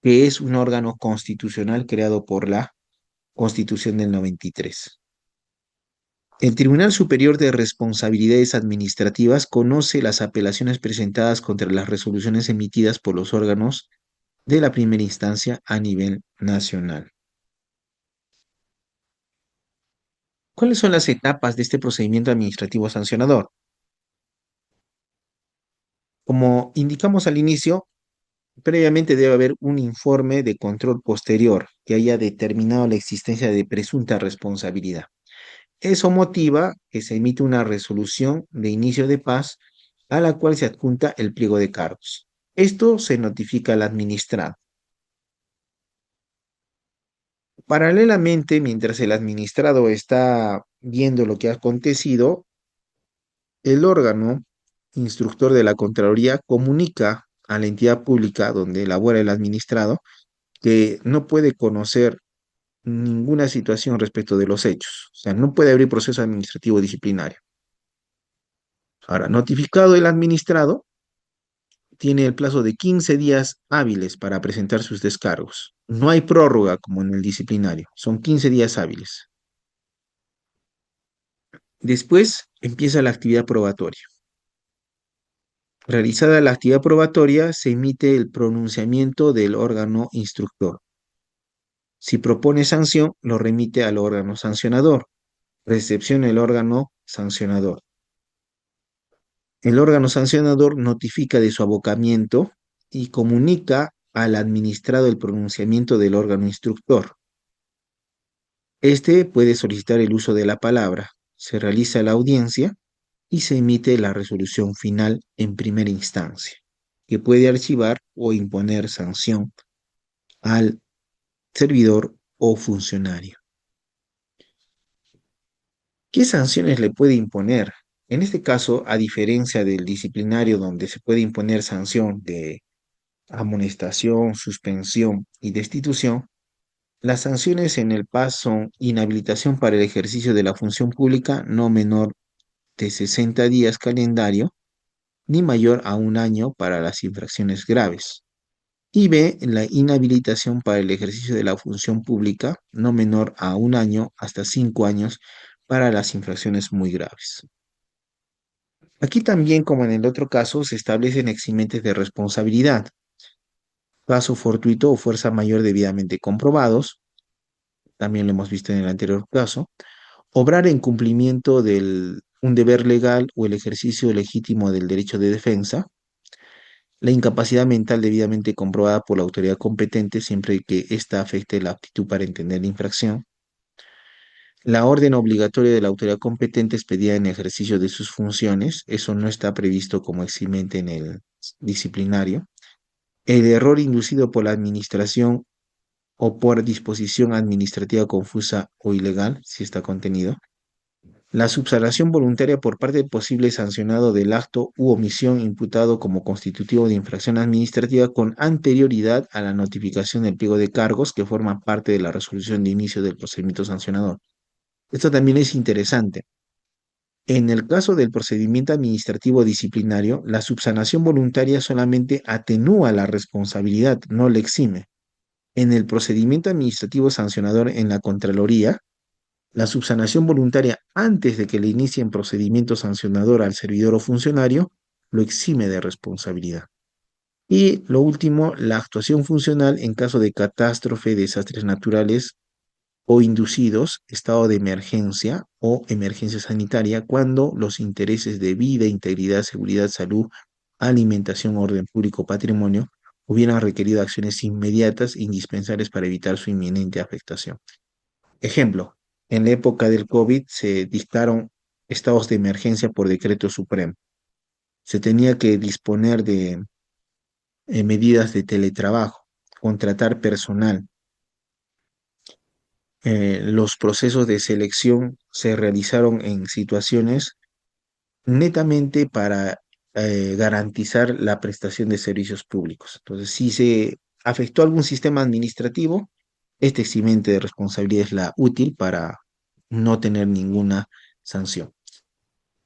que es un órgano constitucional creado por la Constitución del 93. El Tribunal Superior de Responsabilidades Administrativas conoce las apelaciones presentadas contra las resoluciones emitidas por los órganos de la primera instancia a nivel nacional. ¿Cuáles son las etapas de este procedimiento administrativo sancionador? Como indicamos al inicio, previamente debe haber un informe de control posterior que haya determinado la existencia de presunta responsabilidad. Eso motiva que se emite una resolución de inicio de paz a la cual se adjunta el pliego de cargos. Esto se notifica al administrado. Paralelamente, mientras el administrado está viendo lo que ha acontecido, el órgano instructor de la Contraloría comunica a la entidad pública donde elabora el administrado que no puede conocer ninguna situación respecto de los hechos. O sea, no puede abrir proceso administrativo disciplinario. Ahora, notificado el administrado, tiene el plazo de 15 días hábiles para presentar sus descargos. No hay prórroga como en el disciplinario, son 15 días hábiles. Después empieza la actividad probatoria. Realizada la actividad probatoria, se emite el pronunciamiento del órgano instructor. Si propone sanción, lo remite al órgano sancionador. Recepciona el órgano sancionador. El órgano sancionador notifica de su abocamiento y comunica al administrado el pronunciamiento del órgano instructor. Este puede solicitar el uso de la palabra. Se realiza la audiencia y se emite la resolución final en primera instancia, que puede archivar o imponer sanción al servidor o funcionario. ¿Qué sanciones le puede imponer? En este caso, a diferencia del disciplinario donde se puede imponer sanción de amonestación, suspensión y destitución, las sanciones en el PAS son inhabilitación para el ejercicio de la función pública no menor de 60 días calendario, ni mayor a un año para las infracciones graves. Y B, la inhabilitación para el ejercicio de la función pública no menor a 1 año hasta 5 años para las infracciones muy graves. Aquí también, como en el otro caso, se establecen eximentes de responsabilidad, caso fortuito o fuerza mayor debidamente comprobados, también lo hemos visto en el anterior caso, obrar en cumplimiento de un deber legal o el ejercicio legítimo del derecho de defensa, la incapacidad mental debidamente comprobada por la autoridad competente siempre que ésta afecte la aptitud para entender la infracción, la orden obligatoria de la autoridad competente expedida en ejercicio de sus funciones, eso no está previsto como eximente en el disciplinario, el error inducido por la administración o por disposición administrativa confusa o ilegal, si está contenido, la subsanación voluntaria por parte del posible sancionado del acto u omisión imputado como constitutivo de infracción administrativa con anterioridad a la notificación del pliego de cargos que forma parte de la resolución de inicio del procedimiento sancionador. Esto también es interesante. En el caso del procedimiento administrativo disciplinario, la subsanación voluntaria solamente atenúa la responsabilidad, no le exime. En el procedimiento administrativo sancionador en la Contraloría, la subsanación voluntaria antes de que le inicien procedimiento sancionador al servidor o funcionario lo exime de responsabilidad. Y lo último, la actuación funcional en caso de catástrofe, desastres naturales o inducidos, estado de emergencia o emergencia sanitaria, cuando los intereses de vida, integridad, seguridad, salud, alimentación, orden público, patrimonio, hubieran requerido acciones inmediatas indispensables para evitar su inminente afectación. Ejemplo, en la época del COVID se dictaron estados de emergencia por decreto supremo. Se tenía que disponer de medidas de teletrabajo, contratar personal. Los procesos de selección se realizaron en situaciones netamente para garantizar la prestación de servicios públicos. Entonces, si se afectó algún sistema administrativo, este eximente de responsabilidad es la útil para no tener ninguna sanción.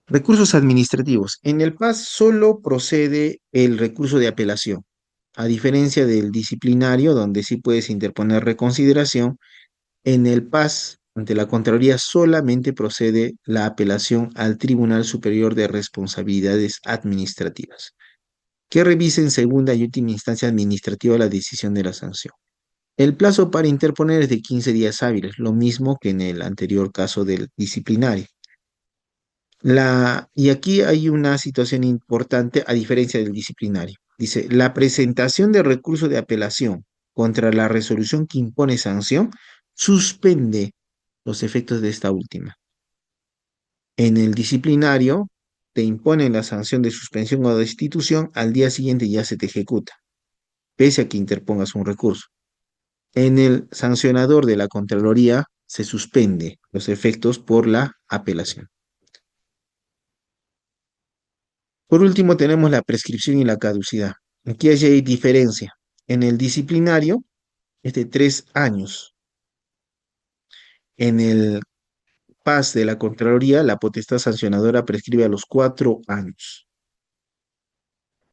Recursos administrativos. En el PAS solo procede el recurso de apelación, a diferencia del disciplinario, donde sí puedes interponer reconsideración. En el PAS, ante la Contraloría, solamente procede la apelación al Tribunal Superior de Responsabilidades Administrativas, que revise en segunda y última instancia administrativa la decisión de la sanción. El plazo para interponer es de 15 días hábiles, lo mismo que en el anterior caso del disciplinario. Y aquí hay una situación importante a diferencia del disciplinario. Dice, la presentación de recurso de apelación contra la resolución que impone sanción suspende los efectos de esta última. En el disciplinario, te imponen la sanción de suspensión o destitución, al día siguiente ya se te ejecuta, pese a que interpongas un recurso. En el sancionador de la Contraloría se suspende los efectos por la apelación. Por último, tenemos la prescripción y la caducidad. Aquí hay diferencia. En el disciplinario es de 3 años. En el PAS de la Contraloría, la potestad sancionadora prescribe a los 4 años.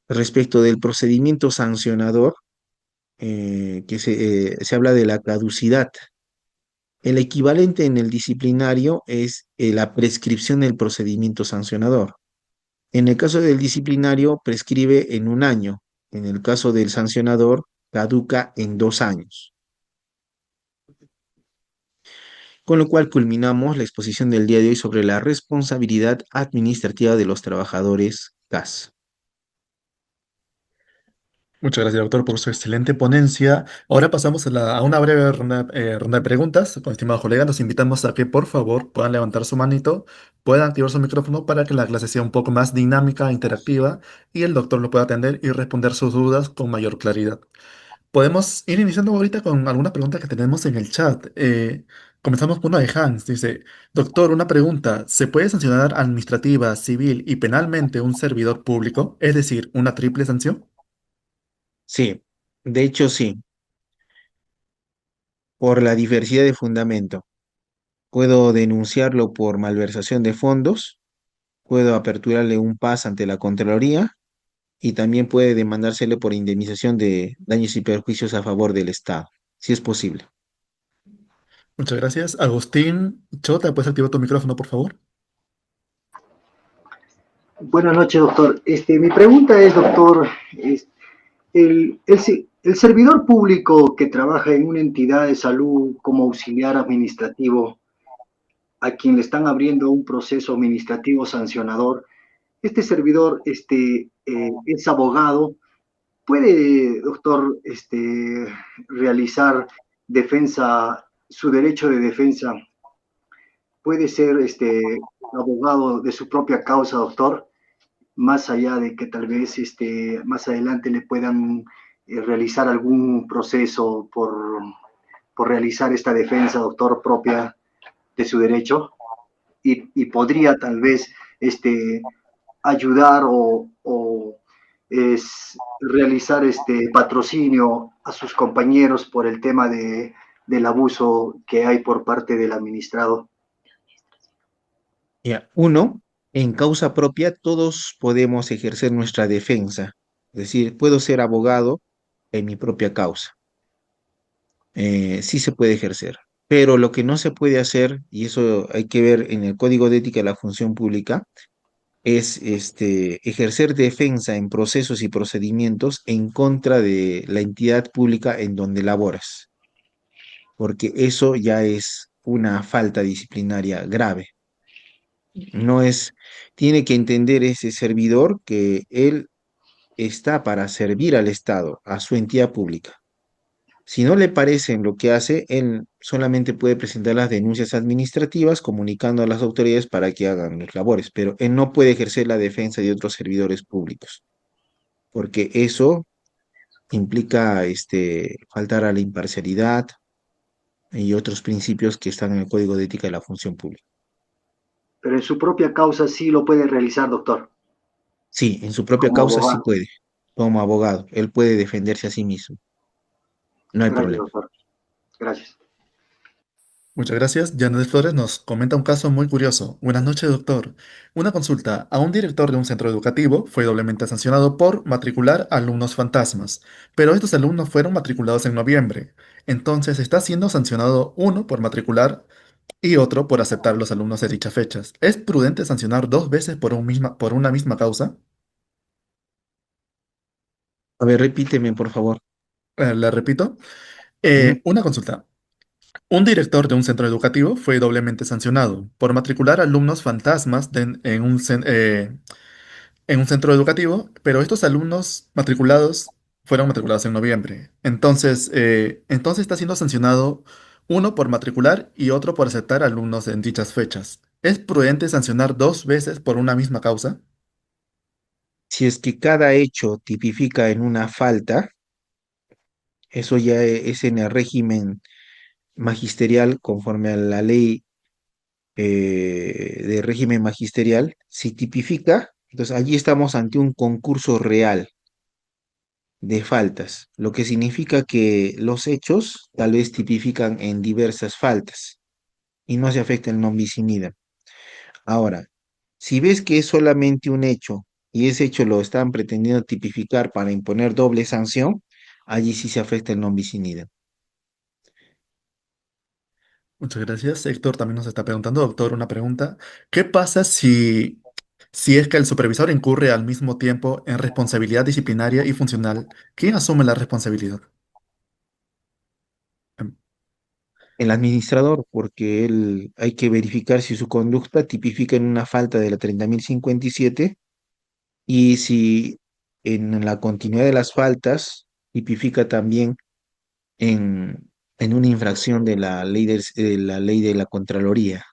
Respecto del procedimiento sancionador, se habla de la caducidad. El equivalente en el disciplinario es la prescripción del procedimiento sancionador. En el caso del disciplinario, prescribe en 1 año. En el caso del sancionador, caduca en 2 años. Con lo cual culminamos la exposición del día de hoy sobre la responsabilidad administrativa de los trabajadores CAS. Muchas gracias, doctor, por su excelente ponencia. Ahora pasamos a una breve ronda de preguntas. Con estimado colega, los invitamos a que, por favor, puedan levantar su manito, puedan activar su micrófono para que la clase sea un poco más dinámica, interactiva, y el doctor lo pueda atender y responder sus dudas con mayor claridad. Podemos ir iniciando ahorita con algunas preguntas que tenemos en el chat. Comenzamos con una de Hans. Dice, doctor, una pregunta. ¿Se puede sancionar administrativa, civil y penalmente un servidor público? Es decir, una triple sanción. Sí, de hecho sí, por la diversidad de fundamento. Puedo denunciarlo por malversación de fondos, puedo aperturarle un PAS ante la Contraloría y también puede demandársele por indemnización de daños y perjuicios a favor del Estado, si es posible. Muchas gracias. Agustín Chota, ¿puedes activar tu micrófono, por favor? Buenas noches, doctor. Mi pregunta es, doctor, el servidor público que trabaja en una entidad de salud como auxiliar administrativo, a quien le están abriendo un proceso administrativo sancionador, este servidor es abogado, ¿puede, doctor, realizar defensa, su derecho de defensa? ¿Puede ser abogado de su propia causa, doctor? Más allá de que tal vez más adelante le puedan realizar algún proceso por realizar esta defensa, doctor, propia de su derecho, y podría tal vez ayudar realizar patrocinio a sus compañeros por el tema del abuso que hay por parte del administrado. Ya, uno, en causa propia, todos podemos ejercer nuestra defensa. Es decir, puedo ser abogado en mi propia causa. Sí se puede ejercer. Pero lo que no se puede hacer, y eso hay que ver en el Código de Ética de la Función Pública, es ejercer defensa en procesos y procedimientos en contra de la entidad pública en donde laboras, porque eso ya es una falta disciplinaria grave. No es, tiene que entender ese servidor que él está para servir al Estado, a su entidad pública. Si no le parece en lo que hace, él solamente puede presentar las denuncias administrativas comunicando a las autoridades para que hagan las labores, pero él no puede ejercer la defensa de otros servidores públicos, porque eso implica faltar a la imparcialidad y otros principios que están en el Código de Ética de la Función Pública. Pero en su propia causa sí lo puede realizar, doctor, Sí, en su propia como causa sí abogado. puede, como abogado, él puede defenderse a sí mismo, no hay Gracias, problema. doctor. Gracias. Muchas gracias. Janet Flores nos comenta un caso muy curioso. Buenas noches, doctor. Una consulta. A un director de un centro educativo fue doblemente sancionado por matricular alumnos fantasmas, pero estos alumnos fueron matriculados en noviembre. Entonces está siendo sancionado uno por matricular y otro por aceptar los alumnos de dichas fechas. ¿Es prudente sancionar dos veces por una misma causa? A ver, repíteme, por favor. Le repito. Ujú. Una consulta. Un director de un centro educativo fue doblemente sancionado por matricular alumnos fantasmas en un centro educativo, pero estos alumnos matriculados fueron matriculados en noviembre. Entonces está siendo sancionado uno por matricular y otro por aceptar alumnos en dichas fechas. ¿Es prudente sancionar dos veces por una misma causa? Si es que cada hecho tipifica en una falta, eso ya es en el régimen magisterial, conforme a la ley de régimen magisterial, si tipifica, entonces allí estamos ante un concurso real de faltas, lo que significa que los hechos tal vez tipifican en diversas faltas y no se afecta el non bis in idem. Ahora, si ves que es solamente un hecho y ese hecho lo están pretendiendo tipificar para imponer doble sanción, allí sí se afecta el non bis in idem. Muchas gracias. Héctor también nos está preguntando, doctor, una pregunta. ¿Qué pasa si es que el supervisor incurre al mismo tiempo en responsabilidad disciplinaria y funcional? ¿Quién asume la responsabilidad? Em, El administrador, porque él hay que verificar si su conducta tipifica en una falta de la 30.057 y si en la continuidad de las faltas tipifica también en una infracción de la ley de la Contraloría.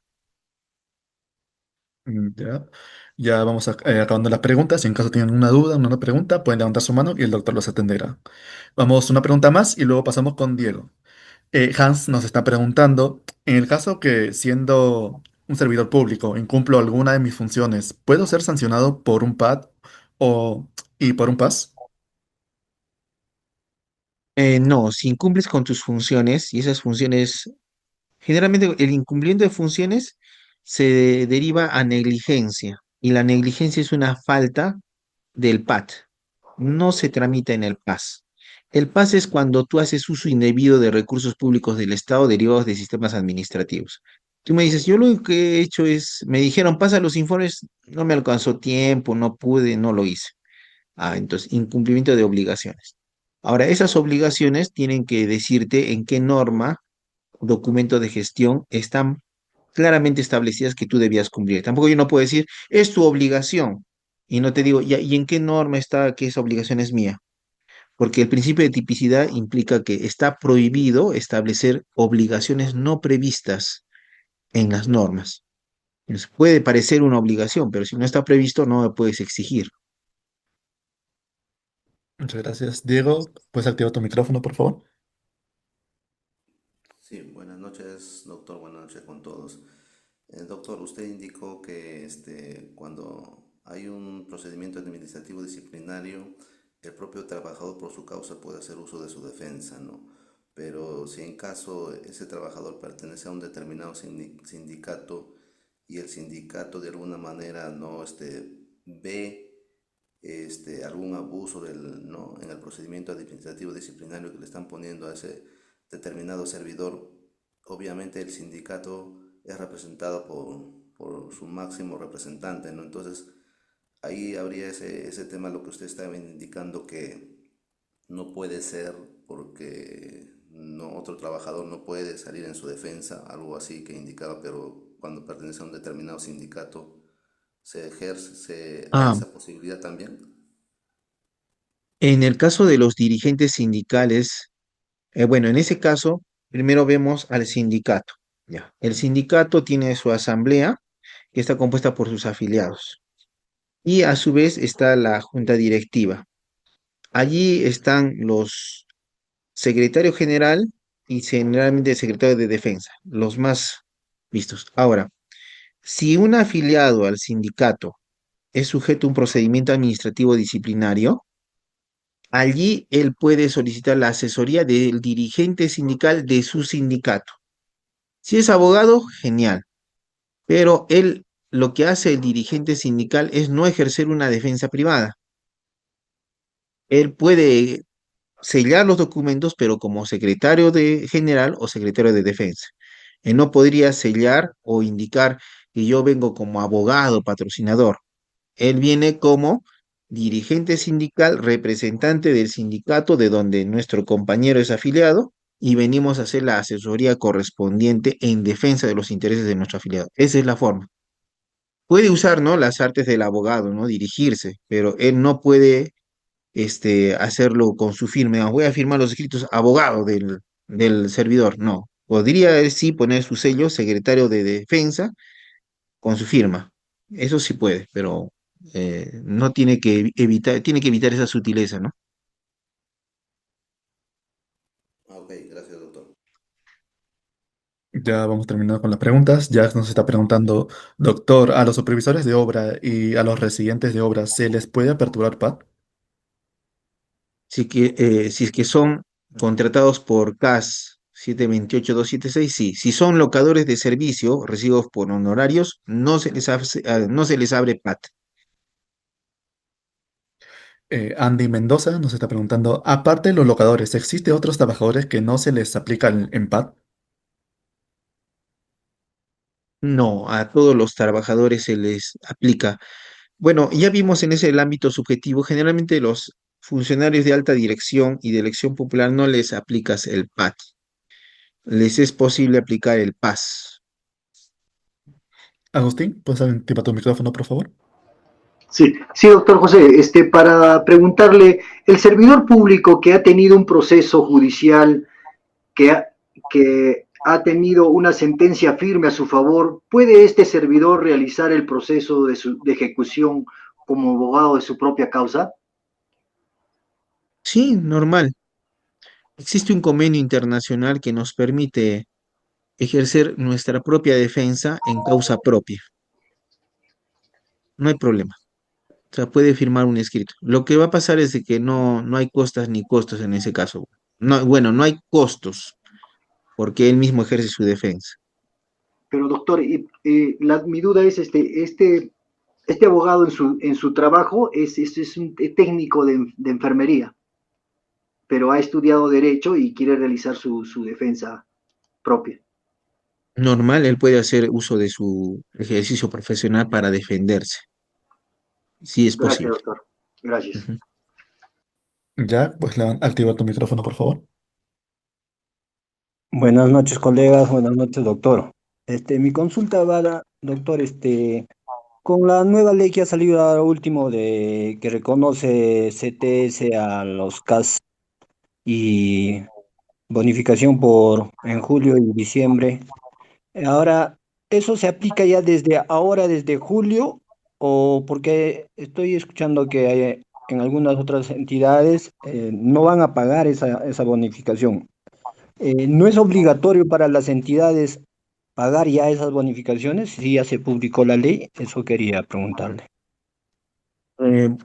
Ya, ya vamos acabando las preguntas. Si en caso tienen una duda, una pregunta, pueden levantar su mano y el doctor los atenderá. Vamos, una pregunta más y luego pasamos con Diego. Hans nos está preguntando, en el caso que siendo un servidor público incumplo alguna de mis funciones, ¿puedo ser sancionado por un PAD y por un PAS? No, si incumples con tus funciones y esas funciones, generalmente el incumplimiento de funciones deriva a negligencia y la negligencia es una falta del PAT. no se tramita en el PAS. El PAS es cuando tú haces uso indebido de recursos públicos del Estado derivados de sistemas administrativos. Tú me dices, yo lo que he hecho es, me dijeron, pasa los informes, no me alcanzó tiempo, no pude, no lo hice. Ah, entonces, incumplimiento de obligaciones. Ahora, esas obligaciones tienen que decirte en qué norma, documento de gestión están claramente establecidas que tú debías cumplir. Tampoco yo no puedo decir, es tu obligación. Y no te digo, ya, ¿y en qué norma está que esa obligación es mía? Porque el principio de tipicidad implica que está prohibido establecer obligaciones no previstas en las normas. Entonces, puede parecer una obligación, pero si no está previsto, no me puedes exigir. Muchas gracias. Diego, ¿puedes activar tu micrófono, por favor? Sí, buenas noches, doctor. Buenas noches con todos. Doctor, usted indicó que cuando hay un procedimiento administrativo disciplinario, el propio trabajador por su causa puede hacer uso de su defensa, ¿no? Pero si en caso ese trabajador pertenece a un determinado sindicato y el sindicato de alguna manera no ve algún abuso ¿no? en el procedimiento administrativo disciplinario que le están poniendo a ese determinado servidor, obviamente el sindicato es representado por su máximo representante, ¿no? Entonces, ahí habría ese tema, lo que usted estaba indicando, que no puede ser porque otro trabajador no puede salir en su defensa, algo así que indicaba, pero cuando pertenece a un determinado sindicato, hay Ah, esa posibilidad también. en el caso de los dirigentes sindicales, bueno, en ese caso, primero vemos al sindicato. Ya. El sindicato tiene su asamblea, que está compuesta por sus afiliados. Y a su vez está la junta directiva. Allí están los secretario general y generalmente el secretario de defensa, los más vistos. Ahora, si un afiliado al sindicato es sujeto a un procedimiento administrativo disciplinario, allí él puede solicitar la asesoría del dirigente sindical de su sindicato. Si es abogado, genial, pero él lo que hace el dirigente sindical es no ejercer una defensa privada. Él puede sellar los documentos, pero como secretario de general o secretario de defensa. Él no podría sellar o indicar que yo vengo como abogado, patrocinador. Él viene como dirigente sindical, representante del sindicato de donde nuestro compañero es afiliado y venimos a hacer la asesoría correspondiente en defensa de los intereses de nuestro afiliado. Esa es la forma. Puede usar, ¿no? Las artes del abogado, ¿no? Dirigirse, pero él no puede hacerlo con su firma. Voy a firmar los escritos abogado del servidor. No. Podría él sí poner su sello, secretario de defensa, con su firma. Eso sí puede, pero no tiene que evitar esa sutileza, ¿no? Ah, ok, gracias, doctor. Ya vamos terminando con las preguntas. Jack nos está preguntando, doctor, ¿a los supervisores de obra y a los residentes de obra se les puede aperturar PAT? Si es que son contratados por CAS 728-276, sí. Si son locadores de servicio, recibidos por honorarios, no se les abre PAT. Andy Mendoza nos está preguntando, aparte de los locadores, ¿existe otros trabajadores que no se les aplica el PAT? No, a todos los trabajadores se les aplica. Bueno, ya vimos en ese el ámbito subjetivo, generalmente los funcionarios de alta dirección y de elección popular no les aplicas el PAT, les es posible aplicar el PAS. Agustín, ¿puedes activar tu micrófono, por favor? Sí, sí, doctor José, para preguntarle, el servidor público que ha tenido un proceso judicial, que ha, que ha tenido una sentencia firme a su favor, ¿puede este servidor realizar el proceso de ejecución como abogado de su propia causa? Sí, normal. Existe un convenio internacional que nos permite ejercer nuestra propia defensa en causa propia. No hay problema. O sea, puede firmar un escrito. Lo que va a pasar es de que no hay costas ni costos en ese caso. No, bueno, no hay costos porque él mismo ejerce su defensa. Pero doctor, mi duda es, Este abogado en su trabajo es un técnico de enfermería, pero ha estudiado derecho y quiere realizar su defensa propia. Normal, él puede hacer uso de su ejercicio profesional para defenderse. Sí es Gracias, posible. doctor. Gracias. Ujú. Ya, pues activa tu micrófono, por favor. Buenas noches, colegas. Buenas noches, doctor. Mi consulta va, doctor, con la nueva ley que ha salido ahora último de que reconoce CTS a los CAS y bonificación por en julio y diciembre. Ahora, ¿eso se aplica ya desde ahora, desde julio? O porque estoy escuchando que en algunas otras entidades no van a pagar esa bonificación. ¿No es obligatorio para las entidades pagar ya esas bonificaciones si ya se publicó la ley? Eso quería preguntarle.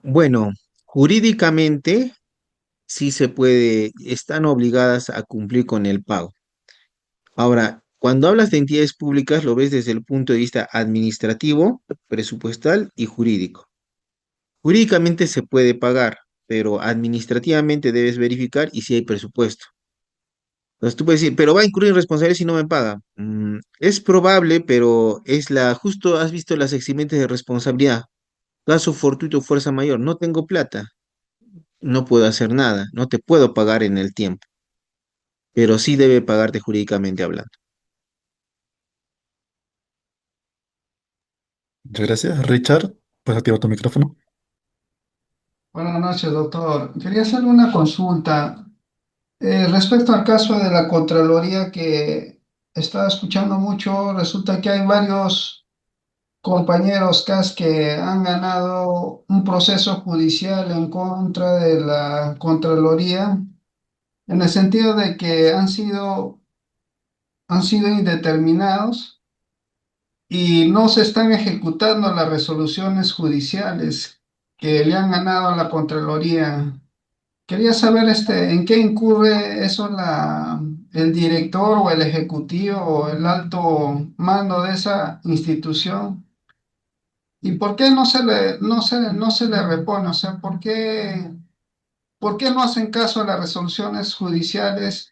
Bueno, jurídicamente sí se puede, están obligadas a cumplir con el pago. Ahora, cuando hablas de entidades públicas, lo ves desde el punto de vista administrativo, presupuestal y jurídico. Jurídicamente se puede pagar, pero administrativamente debes verificar y si hay presupuesto. Entonces tú puedes decir, pero va a incurrir en responsabilidad si no me paga. Es probable, pero justo has visto las eximente de responsabilidad. Caso fortuito, fuerza mayor, no tengo plata, no puedo hacer nada, no te puedo pagar en el tiempo, pero sí debe pagarte jurídicamente hablando. Muchas gracias. Richard, puedes activar tu micrófono. Buenas noches, doctor. Quería hacerle una consulta respecto al caso de la Contraloría que estaba escuchando mucho. Resulta que hay varios compañeros CAS que han ganado un proceso judicial en contra de la Contraloría, en el sentido de que han sido indeterminados y no se están ejecutando las resoluciones judiciales que le han ganado a la Contraloría. Quería saber en qué incurre eso el director o el ejecutivo o el alto mando de esa institución y por qué no se le repone, o sea, por qué no hacen caso a las resoluciones judiciales,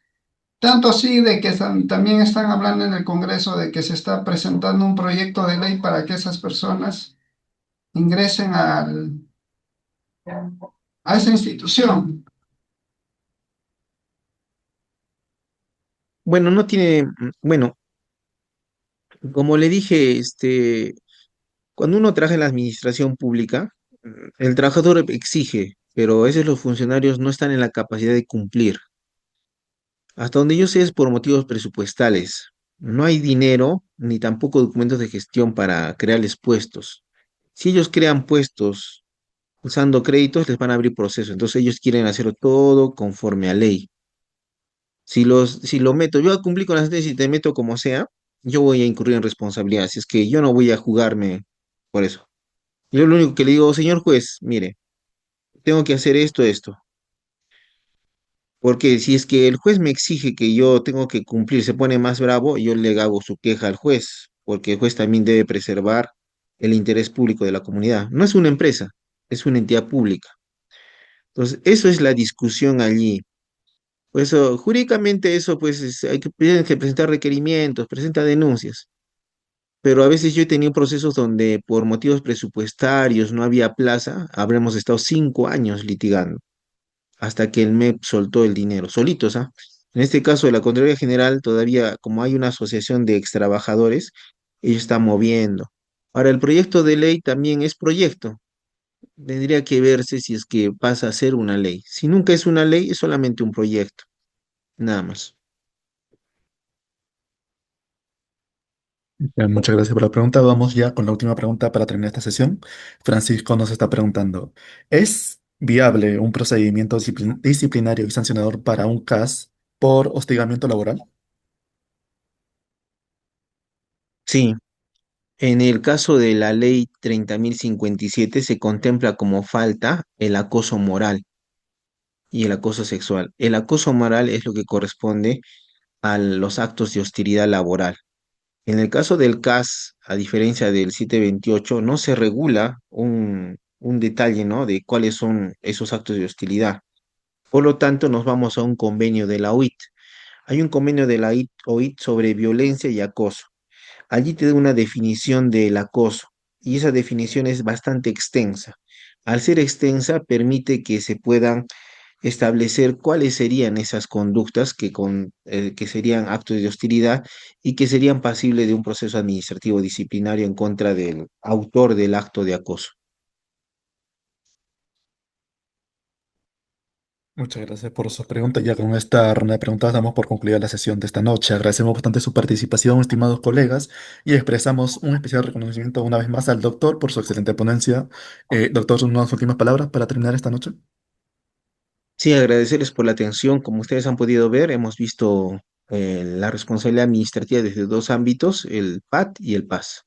tanto así de que también están hablando en el Congreso de que se está presentando un proyecto de ley para que esas personas ingresen a esa institución. Bueno, no tiene, bueno, como le dije, cuando uno trabaja en la administración pública, el trabajador exige, pero a veces los funcionarios no están en la capacidad de cumplir. Hasta donde yo sé es por motivos presupuestales. No hay dinero ni tampoco documentos de gestión para crearles puestos. Si ellos crean puestos usando créditos, les van a abrir proceso. Entonces ellos quieren hacerlo todo conforme a ley. Si lo meto, yo cumplir con las sentencia y te meto como sea, yo voy a incurrir en responsabilidad. Así es que yo no voy a jugarme por eso. Yo lo único que le digo, señor juez, mire, tengo que hacer esto. Porque si es que el juez me exige que yo tengo que cumplir, se pone más bravo, yo le hago su queja al juez, porque el juez también debe preservar el interés público de la comunidad. No es una empresa, es una entidad pública. Entonces, eso es la discusión allí. Por eso, jurídicamente eso, pues, tienen que presentar requerimientos, presenta denuncias. Pero a veces yo he tenido procesos donde por motivos presupuestarios no había plaza, habremos estado 5 años litigando hasta que el MEP soltó el dinero, solitos, ¿ah? En este caso de la Contraloría General, todavía como hay una asociación de extrabajadores, ellos están moviendo. Ahora, el proyecto de ley también es proyecto. Tendría que verse si es que pasa a ser una ley. Si nunca es una ley, es solamente un proyecto, nada más. Ya, muchas gracias por la pregunta. Vamos ya con la última pregunta para terminar esta sesión. Francisco nos está preguntando, ¿es viable un procedimiento disciplinario y sancionador para un CAS por hostigamiento laboral? Sí, en el caso de la ley 30.057 se contempla como falta el acoso moral y el acoso sexual. El acoso moral es lo que corresponde a los actos de hostilidad laboral. En el caso del CAS, a diferencia del 728, no se regula un detalle, ¿no? De cuáles son esos actos de hostilidad. Por lo tanto, nos vamos a un convenio de la OIT. Hay un convenio de la OIT sobre violencia y acoso. Allí te da una definición del acoso y esa definición es bastante extensa. Al ser extensa, permite que se puedan establecer cuáles serían esas conductas que serían actos de hostilidad y que serían pasibles de un proceso administrativo disciplinario en contra del autor del acto de acoso. Muchas gracias por sus preguntas. Ya con esta ronda de preguntas damos por concluida la sesión de esta noche. Agradecemos bastante su participación, estimados colegas, y expresamos un especial reconocimiento una vez más al doctor por su excelente ponencia. Doctor, unas últimas palabras para terminar esta noche. Sí, agradecerles por la atención. Como ustedes han podido ver, hemos visto la responsabilidad administrativa desde dos ámbitos, el PAT y el PAS.